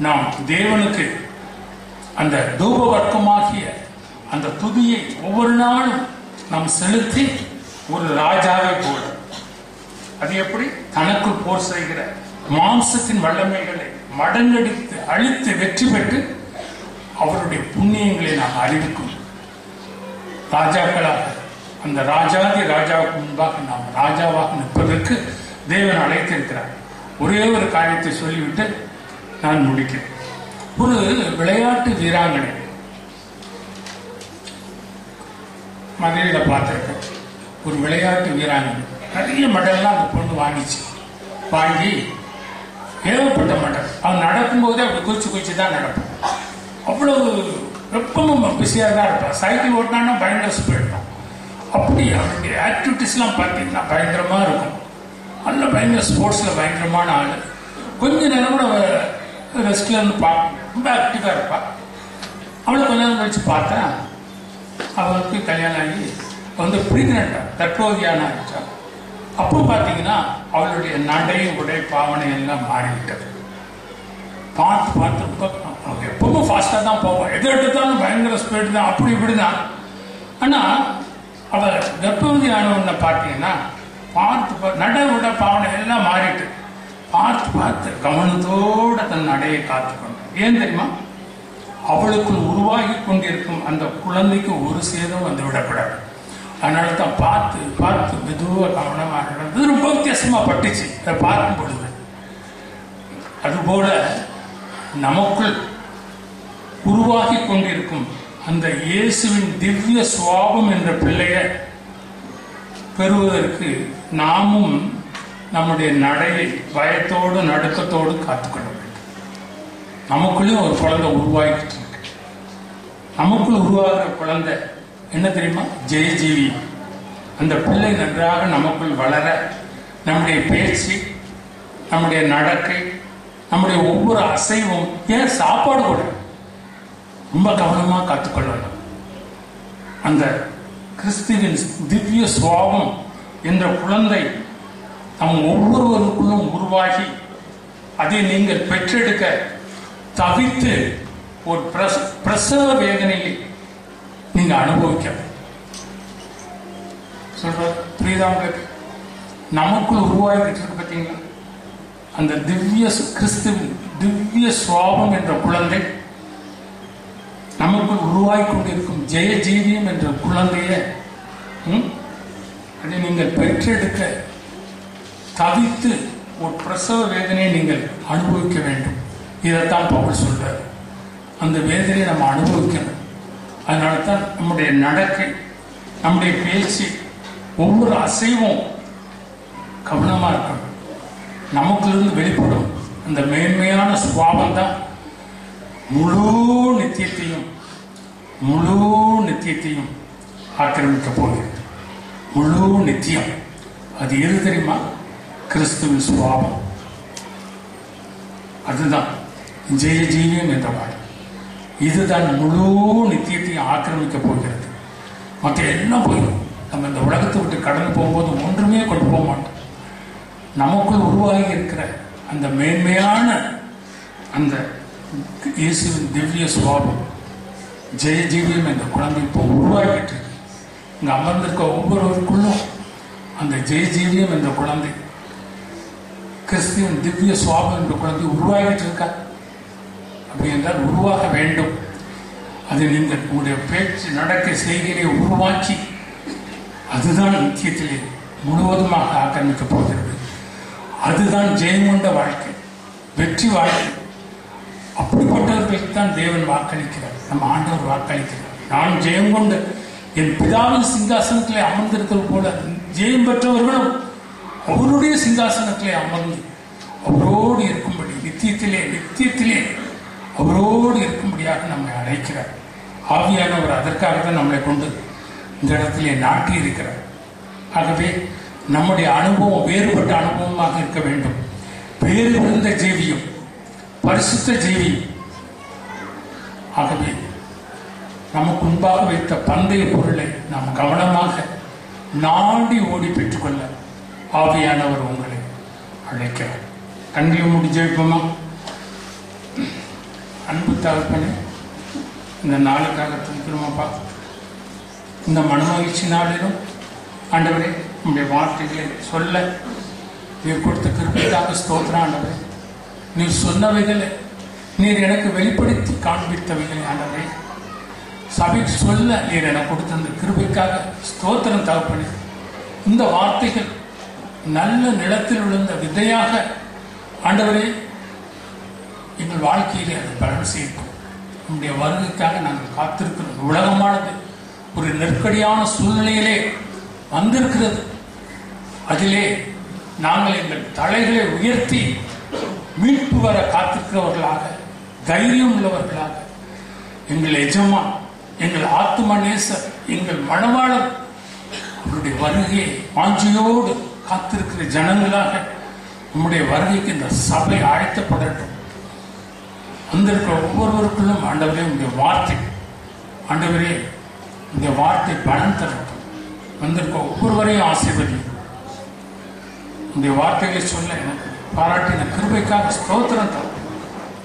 நாம் தேவனுக்கு அந்த தூப வர்க்கமாகிய அந்த துதியை ஒவ்வொரு நாளும் நாம் செலுத்தி ஒரு ராஜாவை போல, அது எப்படி தனக்குள் போர் செய்கிற மாம்சத்தின் வல்லமைகளை மடங்கடித்து அழித்து வெற்றி பெற்று அவருடைய புண்ணியங்களை நாம் அறிவிக்கும் ராஜாக்களாக, அந்த ராஜாதி ராஜாவுக்கு முன்பாக நாம் ராஜாவாக நிற்பதற்கு தேவன் அழைத்திருக்கிறார். ஒரே ஒரு காரியத்தை சொல்லிவிட்டு நான் முடிக்கிறேன். ஒரு விளையாட்டு வீராங்கனை மதுரையில பார்த்திருக்கேன். ஒரு விளையாட்டு வீராங்கனை நிறைய மெடல்லாம் அந்த பொண்ணு வாங்கி ஏகப்பட்ட மெடல். அவன் நடக்கும்போதே அப்படி குச்சி தான் நடப்பான். அவ்வளவு எப்பவும் பிஸியாக தான் இருப்பான். சைக்கிள் ஓட்டினா பயங்கர ஸ்பீட் தான். அப்படி அவனுடைய ஆக்டிவிட்டிஸ்லாம் பார்த்தீங்கன்னா பயங்கரமா இருக்கும். நல்ல பயங்கர ஸ்போர்ட்ஸ்ல பயங்கரமான ஆளு. கொஞ்ச நேரம் கூட ரெஸ்ட்ல இருந்து பார்க்க ரொம்ப ஆக்டிவா இருப்பா. அவளை கொஞ்ச நேரம் கழிச்சு பார்த்தேன், அவளுக்கு கல்யாணம் ஆகி வந்து பிரெக்னெண்டா தற்போதையான ஆயிடுச்சா. அப்போ பார்த்தீங்கன்னா அவளுடைய நடை உடை பாவனை எல்லாம் மாறிவிட்டது. பார்த்து எப்பவும் ஃபாஸ்டா தான் போவான். எது எடுத்தாலும் பயங்கர ஸ்பீட் தான், அப்படி இப்படிதான். ஆனா அவ கர்ப்பவதி ஆனவனை பார்த்தீங்கன்னா பார்த்து நடை உடை பாவனை எல்லாம் மாறிட்டு பார்த்து கவனத்தோட தன் நடையை காத்துக்கொண்டு. ஏன் தெரியுமா? அவளுக்குள் உருவாகி கொண்டிருக்கும் அந்த குழந்தைக்கு ஒரு சேதம் வந்து விடக்கூடாது. அதனால தான் பார்த்து மெதுவா கவனமாக நடந்தது. ரொம்ப வித்தியாசமா பட்டுச்சு அதை பார்க்கும் பொழுது. அதுபோல நமக்குள் உருவாகி கொண்டிருக்கும் அந்த இயேசுவின் திவ்ய சுவாபம் என்ற பிள்ளைய பெறுவதற்கு நாமும் நம்முடைய நடையை பயத்தோடு நடுக்கத்தோடு காத்துக்கொள்ள வேண்டும். நமக்குள்ளேயும் ஒரு குழந்தை உருவாகிட்டு இருக்கு. நமக்குள் உருவாகிற குழந்தை என்ன தெரியுமா? ஜெயஜீவி. அந்த பிள்ளை நன்றாக நமக்குள் வளர நம்முடைய பேச்சு, நம்முடைய நடக்கை, நம்முடைய ஒவ்வொரு அசைவும், ஏன் சாப்பாடு கூட ரொம்ப கவனமா காத்துக்கொள்ளணும். அந்த கிறிஸ்துவின் திவ்ய சுவாபம் என்ற குழந்தை நம் ஒவ்வொருவருக்குள்ளும் உருவாகி அதை நீங்கள் பெற்றெடுக்க தவித்து ஒரு பிரசவ வேதனையை நீங்க அனுபவிக்க சொல்ற புரியுதாங்களுக்கு. நமக்குள் உருவாகிட்டு இருக்கு பார்த்தீங்களா அந்த திவ்ய கிறிஸ்துவின் திவ்ய சுவாபம் என்ற குழந்தை, நமக்குள் உருவாகி கொண்டிருக்கும் ஜெயஜீவியம் என்ற குழந்தைய அதை நீங்கள் பெற்றெடுக்க தவித்து ஒரு பிரசவ வேதனையை நீங்கள் அனுபவிக்க வேண்டும். இதைத்தான் பவுல் சொல்றார். அந்த வேதனையை நம்ம அனுபவிக்கணும். அதனால தான் நம்முடைய நடக்கை, நம்முடைய பேச்சு, ஒவ்வொரு அசைவும் கவனமா இருக்கணும். நமக்குள்ளிருந்து வெளிப்படும் அந்த மேன்மையான சுபாவம் தான் முழு நித்தியத்தையும் ஆக்கிரமிக்க போகிறது. முழு நித்தியம் அது எது தெரியுமா? கிறிஸ்துவின் சுபாவம். அதுதான் ஜெயஜீவியம் என்ற வாழ்க்கை. இதுதான் முழு நித்தியத்தையும் ஆக்கிரமிக்க போகிறது. மற்ற எல்லாம் போயிடும். நம்ம இந்த உலகத்தை விட்டு கடந்து போகும்போது ஒன்றுமே கொண்டு போக மாட்டோம். நமக்குள் உருவாகி இருக்கிற அந்த மேன்மையான அந்த இயேசுவின் திவ்ய சுபாவம் ஜெயஜீவியம் என்ற குழந்தை இப்போ உருவாகிட்டு இங்க அமர்ந்திருக்க ஒவ்வொருவருக்குள்ளும் அந்த ஜெயஜீவியம் என்ற குழந்தை, கிறிஸ்துவின் திவ்ய சுவாபம் என்ற குழந்தை உருவாகிட்டு இருக்கா. அப்படி என்றால் உருவாக வேண்டும். அதை நீங்கள் உங்களுடைய பேச்சு நடக்கை செய்கையை உருவாக்கி அதுதான் நித்தியத்திலே முழுவதுமாக ஆக்கிரமிக்கப் போகிறது. அதுதான் ஜெயம் கொண்ட வாழ்க்கை, வெற்றி வாழ்க்கை. அப்படிப்பட்டவர்களுக்கு தான் தேவன் வாக்களிக்கிறார், நம்ம ஆண்டவர் வாக்களிக்கிறார். நான் ஜெயம் கொண்டு என் பிதாவின் சிங்காசனத்திலே அமர்ந்திருக்கிறது போல ஜெயம் பெற்றவர்களும் அவருடைய சிங்காசனத்திலே அமர்ந்து அவரோடு இருக்கும்படி நித்தியத்திலே அவரோடு இருக்கும்படியாக நம்மை அழைக்கிறார். ஆவியானவர் அதற்காகத்தான் நம்மளை கொண்டு இந்த இடத்திலே நாட்டி இருக்கிறார். ஆகவே நம்முடைய அனுபவம் வேறுபட்ட அனுபவமாக இருக்க வேண்டும். வேறு விழுந்த ஜீவியம், பரிசுத்த ஜீவியம். ஆகவே நமக்கு முன்பாக வைத்த பந்தய பொருளை நாம் கவனமாக நாடி ஓடி பெற்றுக்கொள்ள ஆவியானவர் உங்களை அழைக்கிறார். கண்களை மூடி ஜெபிப்போமா? அன்பு தகப்பனே, இந்த நாளுக்காக துணிக்கிறோமாப்பா. இந்த மனமகிழ்ச்சி நாளிலும் ஆண்டவரே உங்களுடைய வார்த்தைகளை சொல்ல நீர் கொடுத்த கிருபைக்காக ஸ்தோத்திரம் ஆண்டவரே. நீர் சொன்னவைகளை நீர் எனக்கு வெளிப்படுத்தி காண்பித்தவைகளை ஆண்டவரே சபைக்கு சொல்ல நீர் எனக்கு கொடுத்த அந்த கிருபைக்காக ஸ்தோத்திரம் தகப்பனே. இந்த வார்த்தைகள் நல்ல நிலத்தில் விழுந்த விதையாக ஆண்டவரே எங்கள் வாழ்க்கையிலே அது பலன் செய்யும். நம்முடைய வருகைக்காக நாங்கள் காத்திருக்கிறோம். உலகமானது ஒரு நெருக்கடியான சூழ்நிலையிலே வந்திருக்கிறது. அதிலே நாங்கள் எங்கள் தலைகளை உயர்த்தி மீட்பு வர காத்திருக்கிறவர்களாக, தைரியம் உள்ளவர்களாக, எங்கள் எஜமான், எங்கள் ஆத்தும நேசர், எங்கள் மணவாளர் அவருடைய வருகையை வாஞ்சியோடு காத்திருக்கிற ஜனங்களாக நம்முடைய வருகைக்கு இந்த சபை அழைக்கப்படட்டும். வந்திருக்கிற ஒவ்வொருவருக்குள்ளும் ஆண்டவரே உங்களுடைய வார்த்தை, ஆண்டவரே இந்த வார்த்தை பலன் தரட்டும். வந்திருக்க ஒவ்வொருவரையும் ஆசீர்வதியும். இந்த வார்த்தைகளை சொல்ல எனக்கு பாராட்டின கிருபைக்காக ஸ்தோத்திரம் தரும்.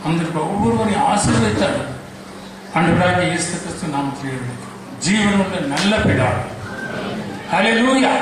வந்திருக்க ஒவ்வொருவரையும் ஆசீர்வதித்தார். ஆண்டவராக இயேசு கிறிஸ்து நாமத்தில் ஜீவனுள்ள நல்ல பிதாவே. ஹல்லேலூயா.